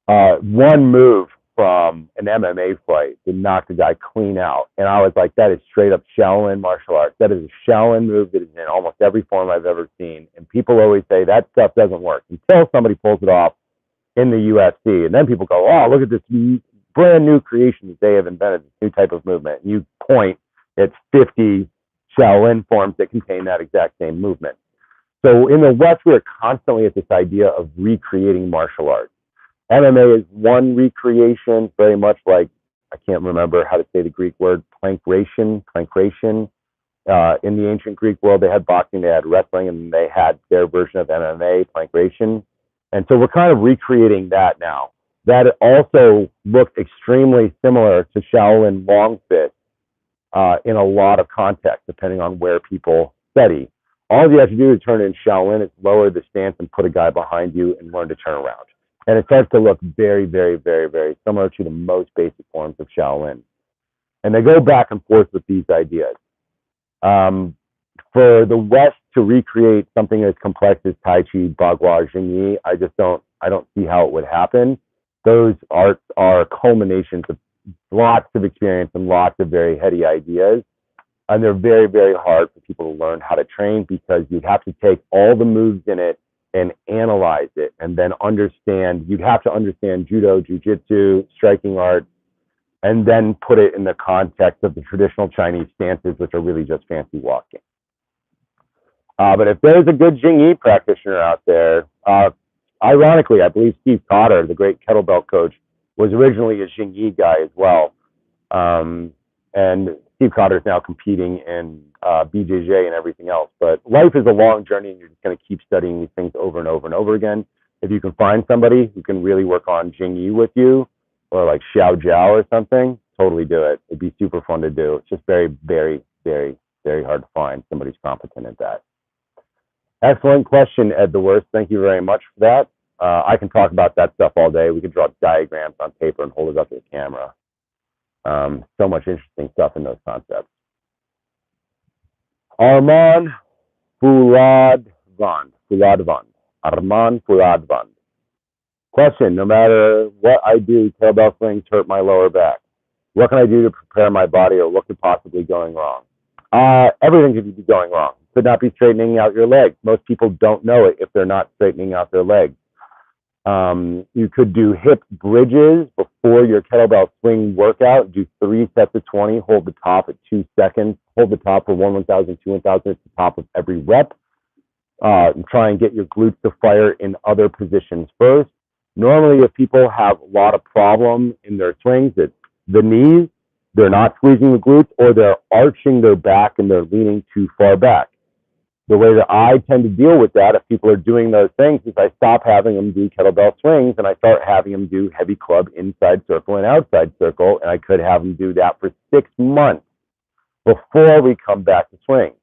one move from an MMA fight that knocked a guy clean out. And I was like, that is straight up Shaolin martial arts. That is a Shaolin move that is in almost every form I've ever seen. And people always say that stuff doesn't work until somebody pulls it off in the UFC. And then people go, oh, look at this brand new creation that they have invented, this new type of movement. And you point at 50 Shaolin forms that contain that exact same movement. So in the West, we are constantly at this idea of recreating martial arts. MMA is one recreation, very much like, I can't remember how to say the Greek word, plankration. In the ancient Greek world, they had boxing, they had wrestling, and they had their version of MMA, plankration. And so we're kind of recreating that now. That also looked extremely similar to Shaolin long fist in a lot of context, depending on where people study. All you have to do to turn in Shaolin is lower the stance and put a guy behind you and learn to turn around. And it starts to look very, very, very, very similar to the most basic forms of Shaolin. And they go back and forth with these ideas. For the West to recreate something as complex as Tai Chi, Bagua, Xingyi, I don't see how it would happen. Those arts are culminations of lots of experience and lots of very heady ideas. And they're very, very hard for people to learn how to train because you'd have to take all the moves in it and analyze it and then understand. You'd have to understand judo, jiu-jitsu, striking arts, and then put it in the context of the traditional Chinese stances, which are really just fancy walking. But if there's a good Xingyi practitioner out there, ironically, I believe Steve Cotter, the great kettlebell coach, was originally a Xingyi guy as well. And Steve Cotter is now competing in BJJ and everything else. But life is a long journey, and you're just going to keep studying these things over and over and over again. If you can find somebody who can really work on Xingyi with you, or like Xiao Jiao or something, totally do it. It'd be super fun to do. It's just very, very, very, very hard to find somebody who's competent at that. Excellent question, Ed the Worst. Thank you very much for that. I can talk about that stuff all day. We could draw diagrams on paper and hold it up to the camera. So much interesting stuff in those concepts. Armand Fouladvand. Armand Fouladvand. Question: no matter what I do, kettlebell swings hurt my lower back. What can I do to prepare my body, or what could possibly be going wrong? Everything could be going wrong. Could not be straightening out your legs. Most people don't know it if they're not straightening out their legs. You could do hip bridges before your kettlebell swing workout. Do 3 sets of 20. Hold the top at 2 seconds. Hold the top for 1,000, 2 1,000 at the top of every rep. And try and get your glutes to fire in other positions first. Normally, if people have a lot of problem in their swings, it's the knees, they're not squeezing the glutes, or they're arching their back and they're leaning too far back. The way that I tend to deal with that, if people are doing those things, is I stop having them do kettlebell swings and I start having them do heavy club inside circle and outside circle, and I could have them do that for 6 months before we come back to swing.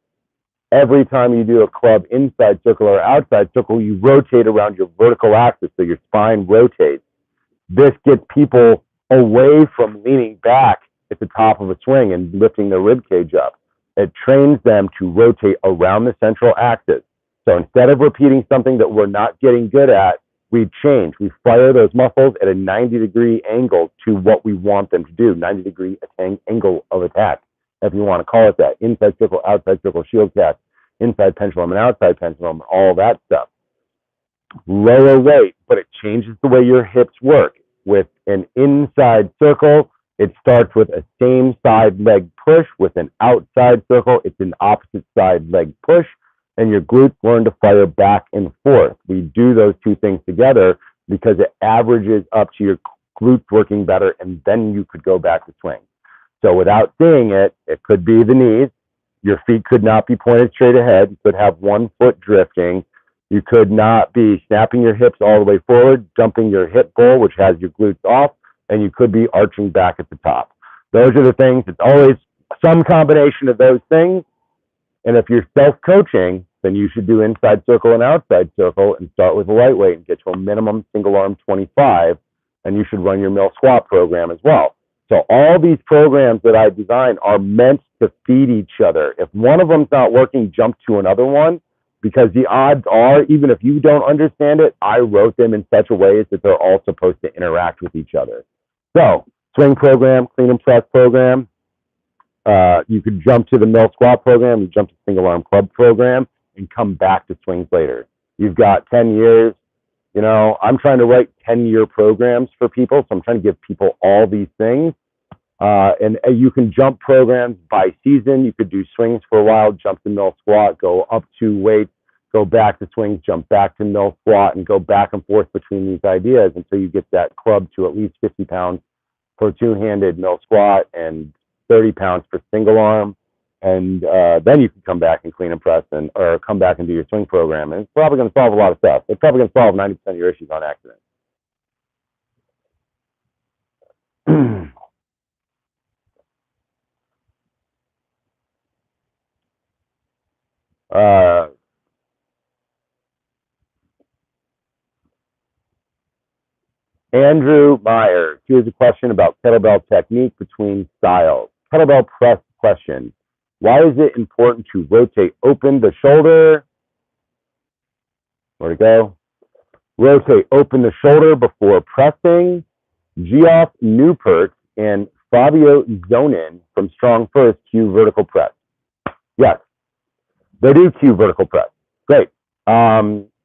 Every time you do a club inside circle or outside circle, you rotate around your vertical axis, so your spine rotates. This gets people away from leaning back at the top of a swing and lifting their rib cage up. It trains them to rotate around the central axis. So instead of repeating something that we're not getting good at, we change. We fire those muscles at a 90-degree angle to what we want them to do, 90-degree angle of attack, if you want to call it that. Inside circle, outside circle, shield catch, inside pendulum and outside pendulum, all that stuff. Lower weight, but it changes the way your hips work. With an inside circle, it starts with a same side leg push. With an outside circle, it's an opposite side leg push, and your glutes learn to fire back and forth. We do those two things together because it averages up to your glutes working better, and then you could go back to swing. So without seeing it, it could be the knees. Your feet could not be pointed straight ahead. You could have one foot drifting. You could not be snapping your hips all the way forward, dumping your hip bowl, which has your glutes off, and you could be arching back at the top. Those are the things. It's always some combination of those things. And if you're self-coaching, then you should do inside circle and outside circle and start with a lightweight and get to a minimum single arm 25, and you should run your mill squat program as well. So all these programs that I design are meant to feed each other. If one of them's not working, jump to another one, because the odds are, even if you don't understand it, I wrote them in such a way that they're all supposed to interact with each other. So swing program, clean and press program, you could jump to the mill squat program, you jump to single arm club program, and come back to swings later. You've got 10 years. You know, I'm trying to write 10-year programs for people, so I'm trying to give people all these things. And you can jump programs by season. You could do swings for a while, jump to mill squat, go up to weights, go back to swings, jump back to mill squat, and go back and forth between these ideas until you get that club to at least 50 pounds for two-handed mill squat and 30 pounds for single arm. And then you can come back and clean and press, or come back and do your swing program. And it's probably going to solve a lot of stuff. It's probably going to solve 90% of your issues on accident. Andrew Meyer, here's a question about kettlebell technique between styles. Kettlebell press question. Why is it important to rotate open the shoulder? Where'd it go? Rotate open the shoulder before pressing. Geoff Newpert and Fabio Zonin from Strong First cue vertical press. Yes, they do cue vertical press. Great.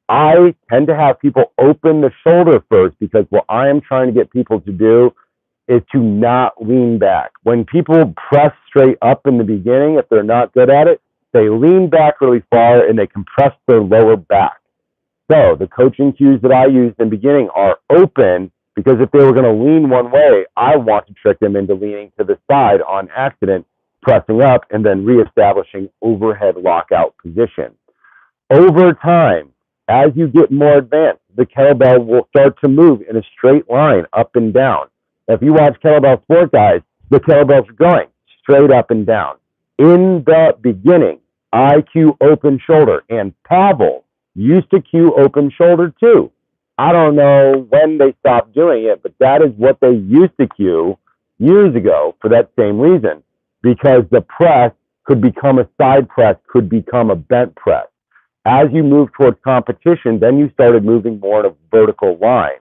I tend to have people open the shoulder first because what I am trying to get people to do is to not lean back. When people press straight up in the beginning, if they're not good at it, they lean back really far and they compress their lower back. So the coaching cues that I used in the beginning are open, because if they were going to lean one way, I want to trick them into leaning to the side on accident, pressing up, and then reestablishing overhead lockout position. Over time, as you get more advanced, the kettlebell will start to move in a straight line up and down. If you watch kettlebell sport guys, the kettlebells are going straight up and down. In the beginning, I cue open shoulder, and Pavel used to cue open shoulder too. I don't know when they stopped doing it, but that is what they used to cue years ago for that same reason, because the press could become a side press, could become a bent press. As you move towards competition, then you started moving more in a vertical line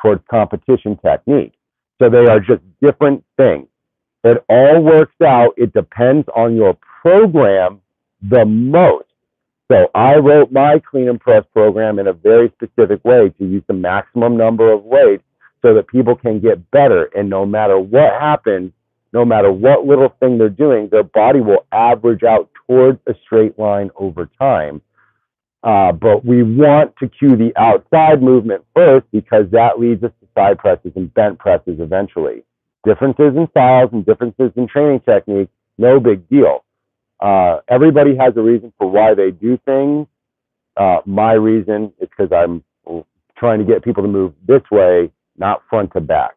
towards competition technique. So they are just different things. It all works out. It depends on your program the most. So I wrote my clean and press program in a very specific way to use the maximum number of weights so that people can get better. And no matter what happens, no matter what little thing they're doing, their body will average out towards a straight line over time. But we want to cue the outside movement first, because that leads us to side presses and bent presses eventually. Differences in styles and differences in training technique, no big deal. Everybody has a reason for why they do things. My reason is because I'm trying to get people to move this way, not front to back.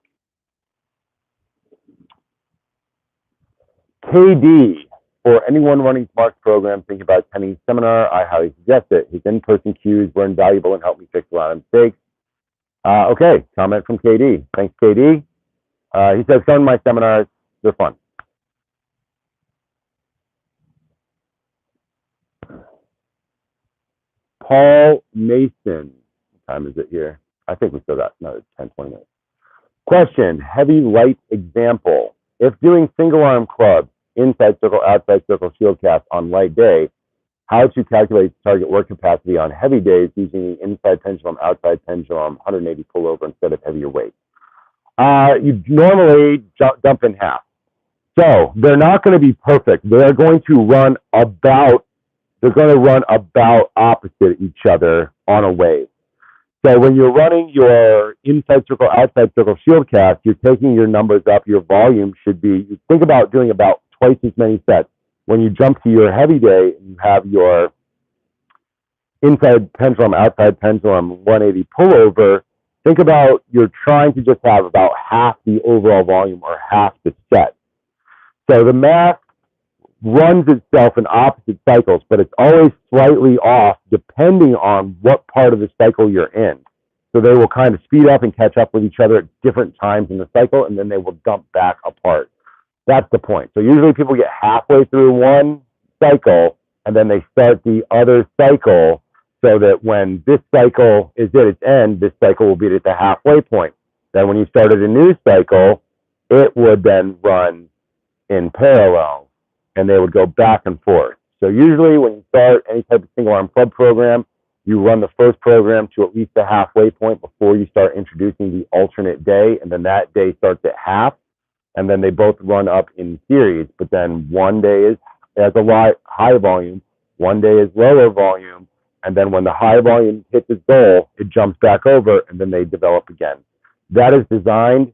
KD, for anyone running Mark's program thinking about attending a seminar, I highly suggest it. His in-person cues were invaluable and helped me fix a lot of mistakes. Okay, comment from KD. Thanks, KD. He says, some of my seminars, they're fun. Paul Mason. What time is it here? I think we still got another 10, 20 minutes. Question, heavy light example. If doing single arm clubs, inside circle, outside circle, shield cast on light day, how to calculate target work capacity on heavy days using the inside pendulum, outside pendulum, 180 pullover instead of heavier weight. You normally dump in half. So they're not going to be perfect. They're going to run about opposite each other on a wave. So when you're running your inside circle, outside circle shield cast, you're taking your numbers up. Your volume should be, you think about doing about twice as many sets. When you jump to your heavy day, you have your inside pendulum, outside pendulum, 180 pullover. Think about you're trying to just have about half the overall volume or half the set. So the math runs itself in opposite cycles, but it's always slightly off depending on what part of the cycle you're in. So they will kind of speed up and catch up with each other at different times in the cycle, and then they will dump back apart. That's the point. So usually people get halfway through one cycle, and then they start the other cycle, so that when this cycle is at its end, this cycle will be at the halfway point. Then when you started a new cycle, it would then run in parallel, and they would go back and forth. So usually when you start any type of single arm club program, you run the first program to at least the halfway point before you start introducing the alternate day, and then that day starts at half, and then they both run up in series. But then one day has a high volume, one day is lower volume, and then when the high volume hits its goal, it jumps back over, and then they develop again. That is designed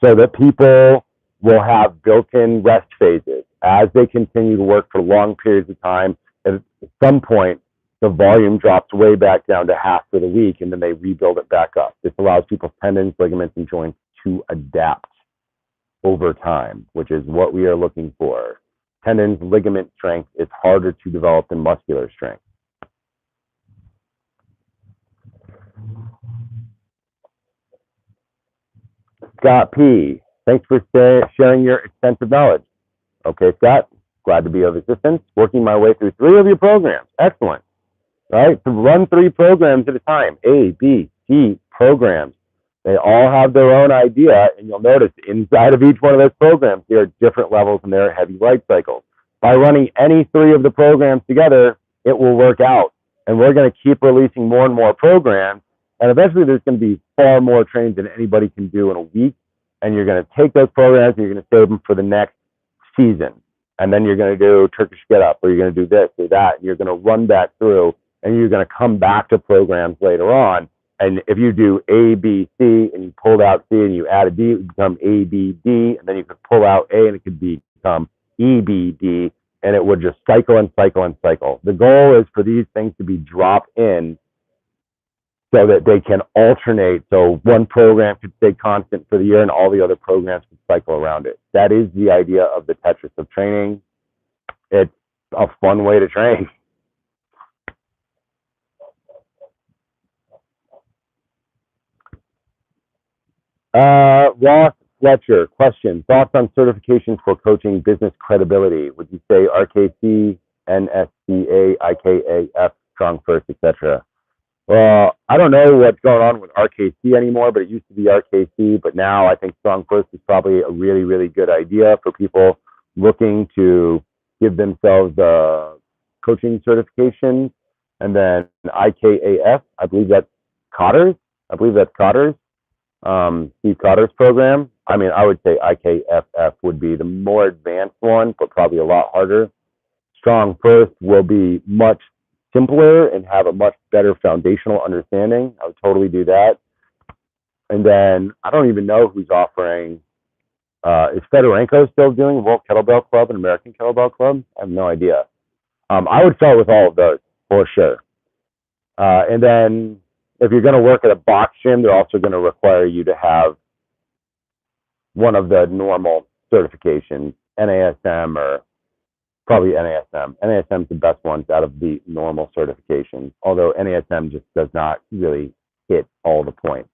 so that people will have built-in rest phases. As they continue to work for long periods of time, at some point, the volume drops way back down to half for the week, and then they rebuild it back up. This allows people's tendons, ligaments, and joints to adapt over time, which is what we are looking for. Tendons, ligament strength is harder to develop than muscular strength. Scott P., thanks for sharing your extensive knowledge. Okay, Scott, glad to be of assistance. Working my way through 3 of your programs. Excellent. All right, so run 3 programs at a time. A, B, C programs. They all have their own idea, and you'll notice inside of each one of those programs, there are different levels and there are heavy light cycles. By running any 3 of the programs together, it will work out. And we're going to keep releasing more and more programs, and eventually there's going to be far more trainings than anybody can do in a week. And you're going to take those programs and you're going to save them for the next season. And then you're going to do Turkish get up, or you're going to do this or that. And you're going to run that through, and you're going to come back to programs later on. And if you do A, B, C, and you pulled out C and you add a D, it would become A, B, D. And then you could pull out A and it could become E, B, D. And it would just cycle and cycle and cycle. The goal is for these things to be dropped in so that they can alternate. So one program could stay constant for the year and all the other programs could cycle around it. That is the idea of the Tetris of training. It's a fun way to train. Ross Fletcher, question. Thoughts on certifications for coaching business credibility? Would you say RKC, NSCA, IKAF, Strong First, etc.? Well, I don't know what's going on with RKC anymore, but it used to be RKC. But now I think Strong First is probably a really, really good idea for people looking to give themselves a coaching certification. And then IKAF, I believe that's Cotter's. Steve Cotter's program. I mean, I would say IKFF would be the more advanced one, but probably a lot harder. Strong First will be much simpler and have a much better foundational understanding. I would totally do that. And then I don't even know who's offering. Is Fedorenko still doing World Kettlebell Club and American Kettlebell Club? I have no idea. I would start with all of those for sure. And then if you're going to work at a box gym, they're also going to require you to have one of the normal certifications, NASM or probably NASM. NASM is the best ones out of the normal certifications, although NASM just does not really hit all the points.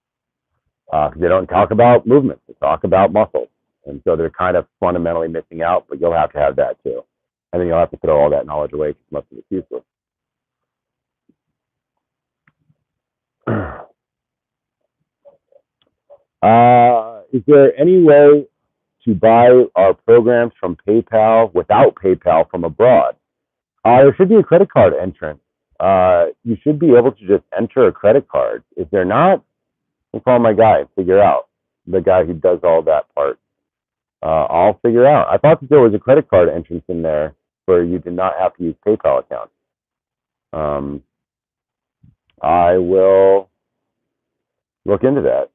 They don't talk about movement, they talk about muscles. And so they're kind of fundamentally missing out, but you'll have to have that too. And then you'll have to throw all that knowledge away because most of it's useless. Is there any way to buy our programs from PayPal without PayPal from abroad? There should be a credit card entrance. You should be able to just enter a credit card. If they're not, I'll call my guy and figure out, the guy who does all that part. I'll figure out. I thought that there was a credit card entrance in there where you did not have to use PayPal accounts. I will look into that.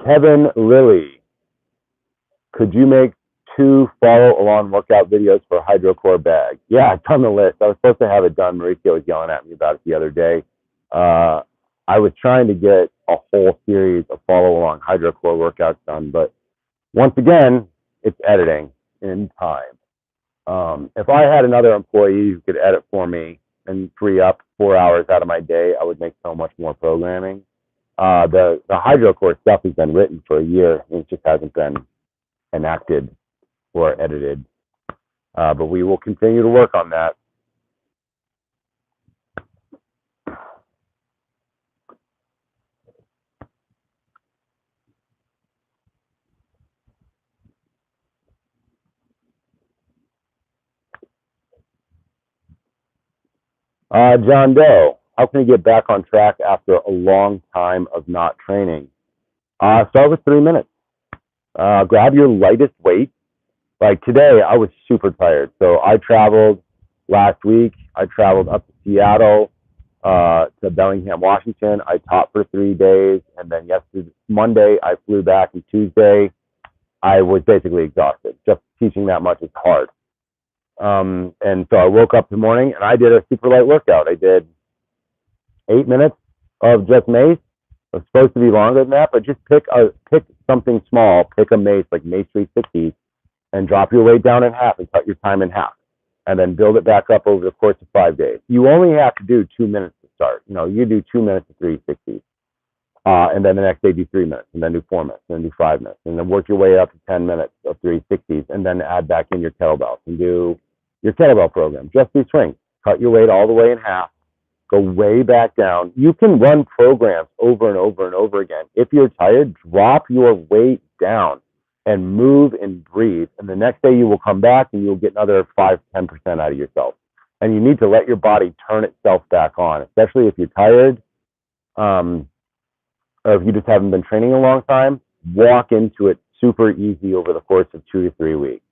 Kevin Lilly, could you make 2 follow-along workout videos for hydrocore bag? Yeah, it's on the list. I was supposed to have it done. Mauricio was yelling at me about it the other day. I was trying to get a whole series of follow-along hydrocore workouts done, but once again, it's editing in time. If I had another employee who could edit for me and free up 4 hours out of my day, I would make so much more programming. The hydrocore stuff has been written for a year, and it just hasn't been enacted or edited. But we will continue to work on that. John Doe, how can you get back on track after a long time of not training? Start with 3 minutes. Grab your lightest weight. Like today, I was super tired. So I traveled last week. I traveled up to Seattle, to Bellingham, Washington. I taught for 3 days. And then Monday, I flew back. And Tuesday, I was basically exhausted. Just teaching that much is hard. And so I woke up in the morning and I did a super light workout. I did 8 minutes of just mace. It was supposed to be longer than that, but just pick something small. Pick a mace like Mace 360 and drop your weight down in half and cut your time in half. And then build it back up over the course of 5 days. You only have to do 2 minutes to start. You do 2 minutes of 360. And then the next day do 3 minutes, and then do 4 minutes, and then do 5 minutes, and then work your way up to 10 minutes of 360s, and then add back in your kettlebells and do your kettlebell program. Just do swings. Cut your weight all the way in half. Go way back down. You can run programs over and over and over again. If you're tired, drop your weight down and move and breathe. And the next day you will come back and you'll get another 5-10% out of yourself. And you need to let your body turn itself back on, especially if you're tired, or if you just haven't been training a long time. Walk into it super easy over the course of 2 to 3 weeks.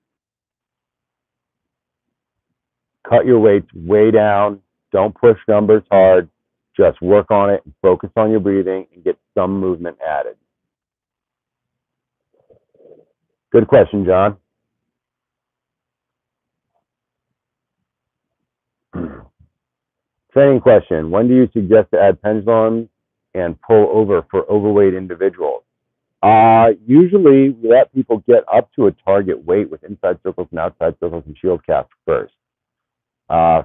Cut your weights way down. Don't push numbers hard. Just work on it and focus on your breathing and get some movement added. Good question, John. Training question. When do you suggest to add pendulums and pull over for overweight individuals? Usually we let people get up to a target weight with inside circles and outside circles and shield casts first.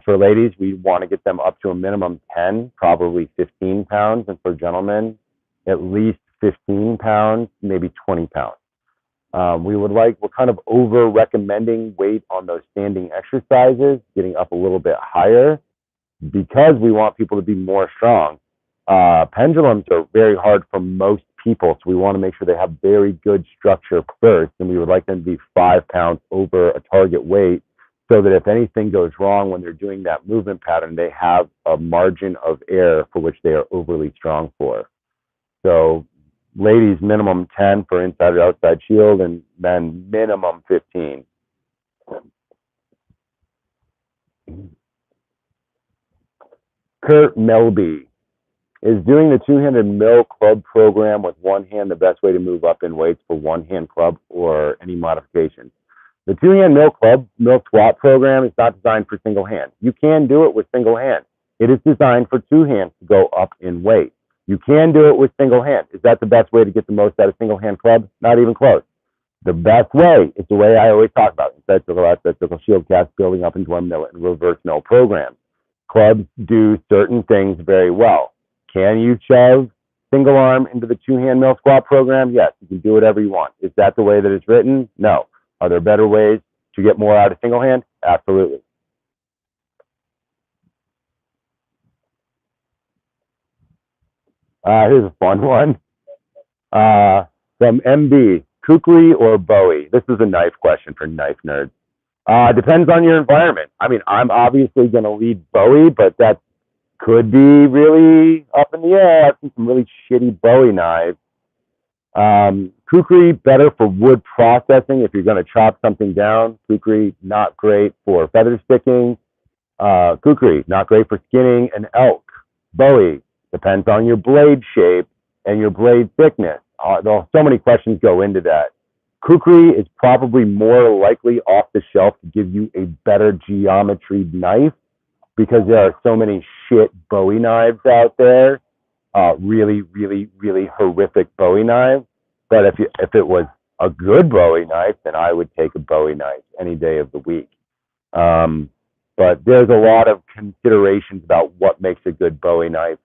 For ladies, we want to get them up to a minimum 10, probably 15 pounds. And for gentlemen, at least 15 pounds, maybe 20 pounds. We're kind of over recommending weight on those standing exercises, getting up a little bit higher because we want people to be more strong. Pendulums are very hard for most people, so we want to make sure they have very good structure first. And we would like them to be 5 pounds over a target weight, so that if anything goes wrong when they're doing that movement pattern, they have a margin of error for which they are overly strong for. So ladies, minimum 10 for inside or outside shield, and men minimum 15. Kurt Melby, is doing the two-handed mill club program with one hand the best way to move up in weights for one-hand club or any modifications? The two-hand mill squat program is not designed for single hand. You can do it with single hand. It is designed for two hands to go up in weight. You can do it with single hand. Is that the best way to get the most out of single hand club? Not even close. The best way is the way I always talk about, inside circle, outside circle, shield cast, building up into a mill and reverse mill program. Clubs do certain things very well. Can you shove single arm into the two-hand mill squat program? Yes, you can do whatever you want. Is that the way that it's written? No. Are there better ways to get more out of single hand? Absolutely. Here's a fun one. From MB, kukri or Bowie? This is a knife question for knife nerds. Depends on your environment. I mean, I'm obviously going to lead Bowie, but that could be really up in the air. I've seen some really shitty Bowie knives. Kukri, better for wood processing if you're going to chop something down. Kukri, not great for feather sticking. Kukri, not great for skinning an elk. Bowie, depends on your blade shape and your blade thickness. So many questions go into that. Kukri is probably more likely off the shelf to give you a better geometry knife because there are so many shit Bowie knives out there. Really, really, really horrific Bowie knives. But if it was a good Bowie knife, then I would take a Bowie knife any day of the week. But there's a lot of considerations about what makes a good Bowie knife.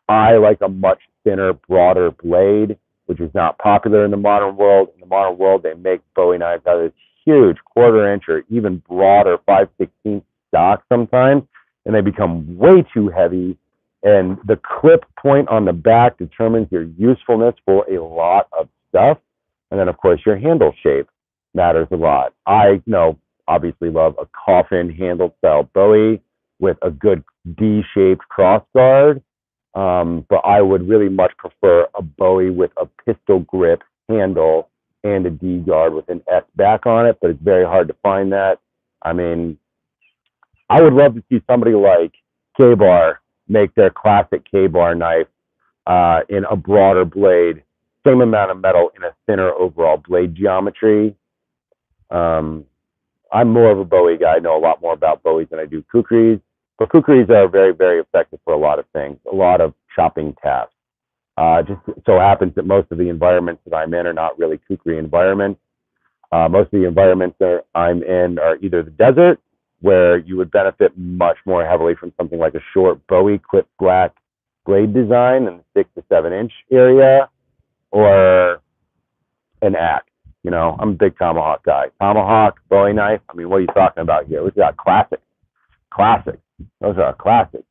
I like a much thinner, broader blade, which is not popular in the modern world. In the modern world, they make Bowie knives out of this huge 1/4 inch or even broader 5/16 stock sometimes, and they become way too heavy. And the clip point on the back determines your usefulness for a lot of stuff. And then, of course, your handle shape matters a lot. I obviously love a coffin handle style Bowie with a good D-shaped cross guard. But I would really much prefer a Bowie with a pistol grip handle and a D guard with an S back on it, but it's very hard to find that. I mean, I would love to see somebody like K-Bar make their classic K-Bar knife in a broader blade, same amount of metal in a thinner overall blade geometry. I'm more of a Bowie guy. I know a lot more about Bowies than I do kukris. But kukris are very, very effective for a lot of things, a lot of chopping tasks. Just so happens that most of the environments that I'm in are not really kukri environments. Most of the environments that I'm in are either the desert, where you would benefit much more heavily from something like a short Bowie clip black blade design in the 6 to 7 inch area, or an axe. I'm a big tomahawk guy. Tomahawk, Bowie knife. I mean, what are you talking about here? We've got classics. Those are classics.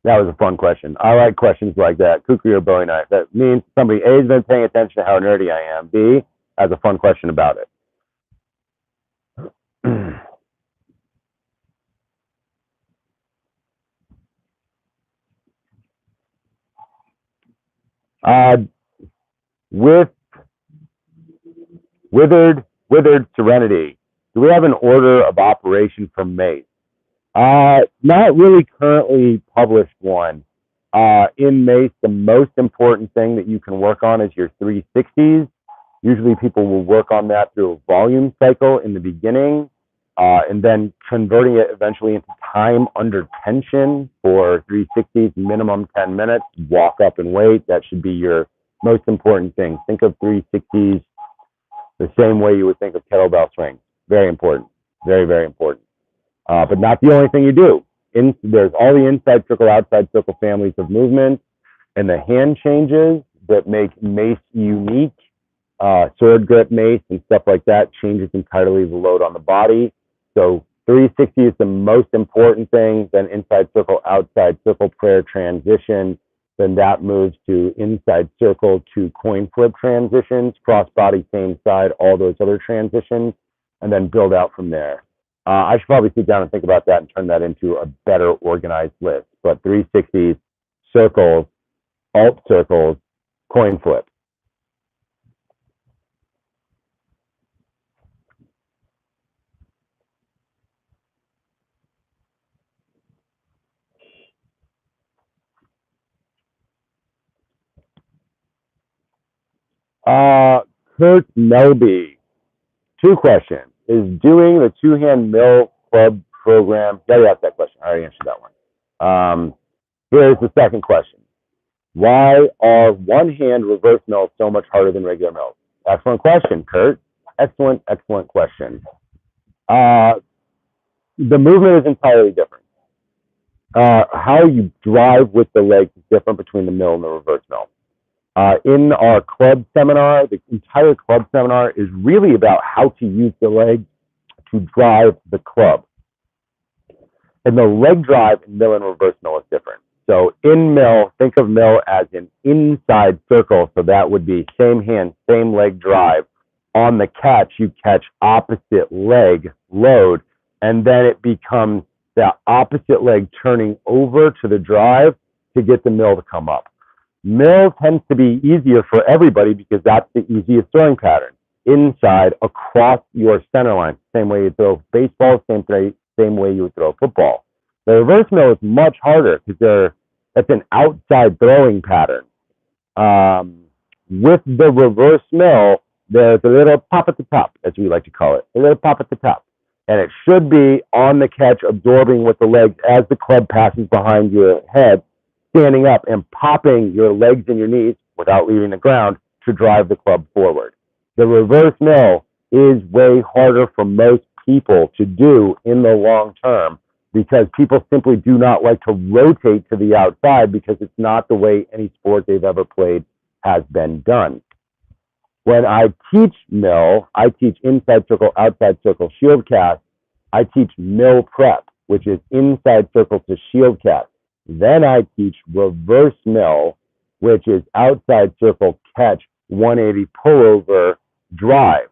That was a fun question. I like questions like that. Kukri or Bowie knife. That means somebody A has been paying attention to how nerdy I am. B has a fun question about it. With Withered Serenity, do we have an order of operation for mace? Not really currently published one. In mace, the most important thing that you can work on is your 360s. Usually people will work on that through a volume cycle in the beginning, and then converting it eventually into time under tension for 360s, minimum 10 minutes, walk up and wait. That should be your most important thing. Think of 360s the same way you would think of kettlebell swings. Very important. Very, very important. But not the only thing you do. There's all the inside circle, outside circle families of movements, and the hand changes that make mace unique. Sword grip mace and stuff like that changes entirely the load on the body. So 360 is the most important thing. Then inside circle, outside circle, prayer transition. Then that moves to inside circle to coin flip transitions, cross body, same side, all those other transitions, and then build out from there. I should probably sit down and think about that and turn that into a better organized list. But 360s, circles, alt circles, coin flip. Kurt Melby, 2 questions. Is doing the two-hand mill club program? Yeah, you asked that question. I already answered that one. Here's the second question. Why are one-hand reverse mills so much harder than regular mills? Excellent question, Kurt. Excellent, excellent question. The movement is entirely different. How you drive with the legs is different between the mill and the reverse mill. In our club seminar, the entire club seminar is really about how to use the legs to drive the club. And the leg drive in mill and reverse mill is different. So in mill, think of mill as an inside circle. So that would be same hand, same leg drive. On the catch, you catch opposite leg load, and then it becomes that opposite leg turning over to the drive to get the mill to come up. Mill tends to be easier for everybody because that's the easiest throwing pattern. Inside, across your center line. Same way you throw baseball, same way you would throw football. The reverse mill is much harder because that's an outside throwing pattern. With the reverse mill, there's a little pop at the top, as we like to call it, a little pop at the top. And it should be on the catch, absorbing with the legs as the club passes behind your head, standing up and popping your legs and your knees without leaving the ground to drive the club forward. The reverse mill is way harder for most people to do in the long term because people simply do not like to rotate to the outside because it's not the way any sport they've ever played has been done. When I teach mill, I teach inside circle, outside circle, shield cast. I teach mill prep, which is inside circle to shield cast. Then I teach reverse mill, which is outside circle, catch, 180 pullover, drive.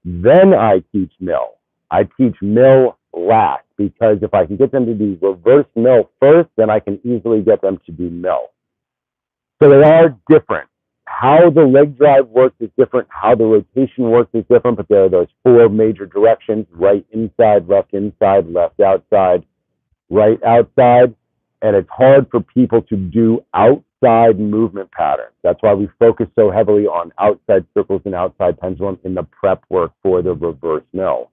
Then I teach mill. I teach mill last because if I can get them to do reverse mill first, then I can easily get them to do mill. So they are different. How the leg drive works is different. How the rotation works is different, but there are those four major directions: right inside, left outside, right outside. And it's hard for people to do outside movement patterns. That's why we focus so heavily on outside circles and outside pendulum in the prep work for the reverse mill.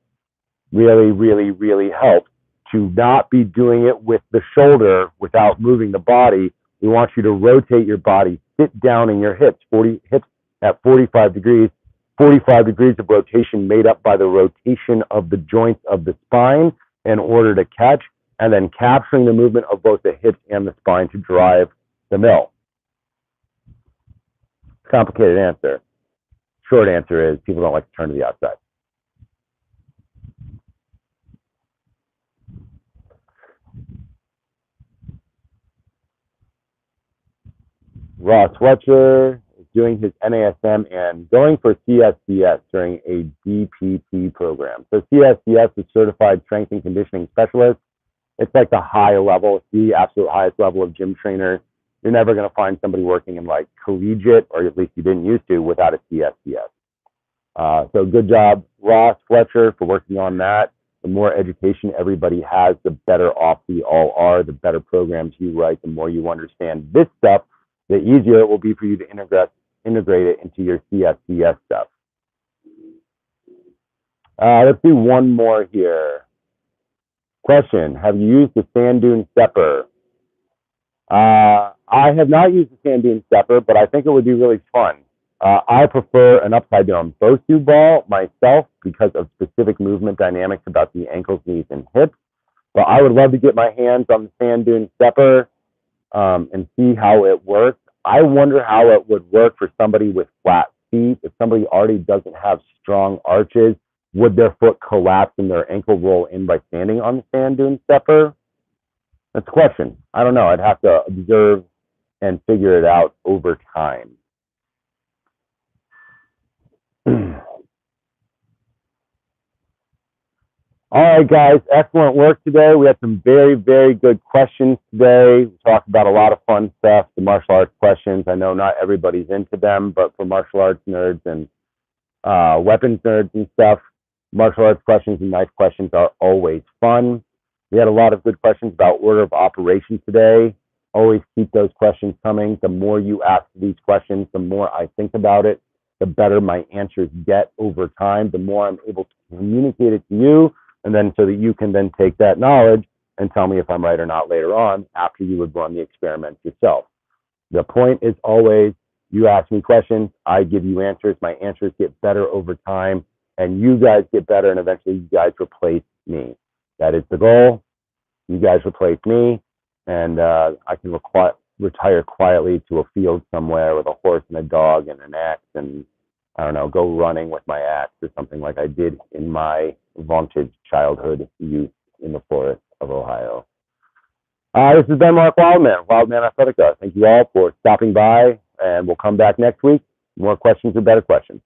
Really, really, really helps to not be doing it with the shoulder without moving the body. We want you to rotate your body, sit down in your hips, hips at 45 degrees, 45 degrees of rotation made up by the rotation of the joints of the spine in order to catch, and then capturing the movement of both the hips and the spine to drive the mill. Complicated answer. Short answer is people don't like to turn to the outside. Ross Fletcher is doing his NASM and going for CSCS during a DPT program. So CSCS is Certified Strength and Conditioning Specialist. It's like the high level, the absolute highest level of gym trainer. You're never going to find somebody working in like collegiate, or at least you didn't used to, without a CSCS. So good job, Ross Fletcher, for working on that. The more education everybody has, the better off we all are. The better programs you write, the more you understand this stuff, the easier it will be for you to integrate it into your CSCS stuff. Let's do one more here. Question: have you used the sand dune stepper? I have not used the sand dune stepper, but I think it would be really fun. I prefer an upside down Bosu ball myself because of specific movement dynamics about the ankles, knees, and hips. But I would love to get my hands on the sand dune stepper and see how it works. I wonder how it would work for somebody with flat feet. If somebody already doesn't have strong arches, would their foot collapse and their ankle roll in by standing on the sand dune stepper? That's a question. I don't know. I'd have to observe and figure it out over time. All right, guys, excellent work today. We had some very, very good questions today. We talked about a lot of fun stuff, the martial arts questions. I know not everybody's into them, but for martial arts nerds and weapons nerds and stuff, martial arts questions and knife questions are always fun. We had a lot of good questions about order of operations today. Always keep those questions coming. The more you ask these questions, the more I think about it, the better my answers get over time, the more I'm able to communicate it to you, and then so that you can then take that knowledge and tell me if I'm right or not later on after you would run the experiment yourself. The point is always, you ask me questions, I give you answers, my answers get better over time, and you guys get better, and eventually you guys replace me. That is the goal. You guys replace me, and I can retire quietly to a field somewhere with a horse and a dog and an axe, and I don't know, go running with my axe or something like I did in my vaunted childhood youth in the forests of Ohio. This has been Mark Wildman, Wildman Athletica. Thank you all for stopping by, and we'll come back next week. More questions or better questions.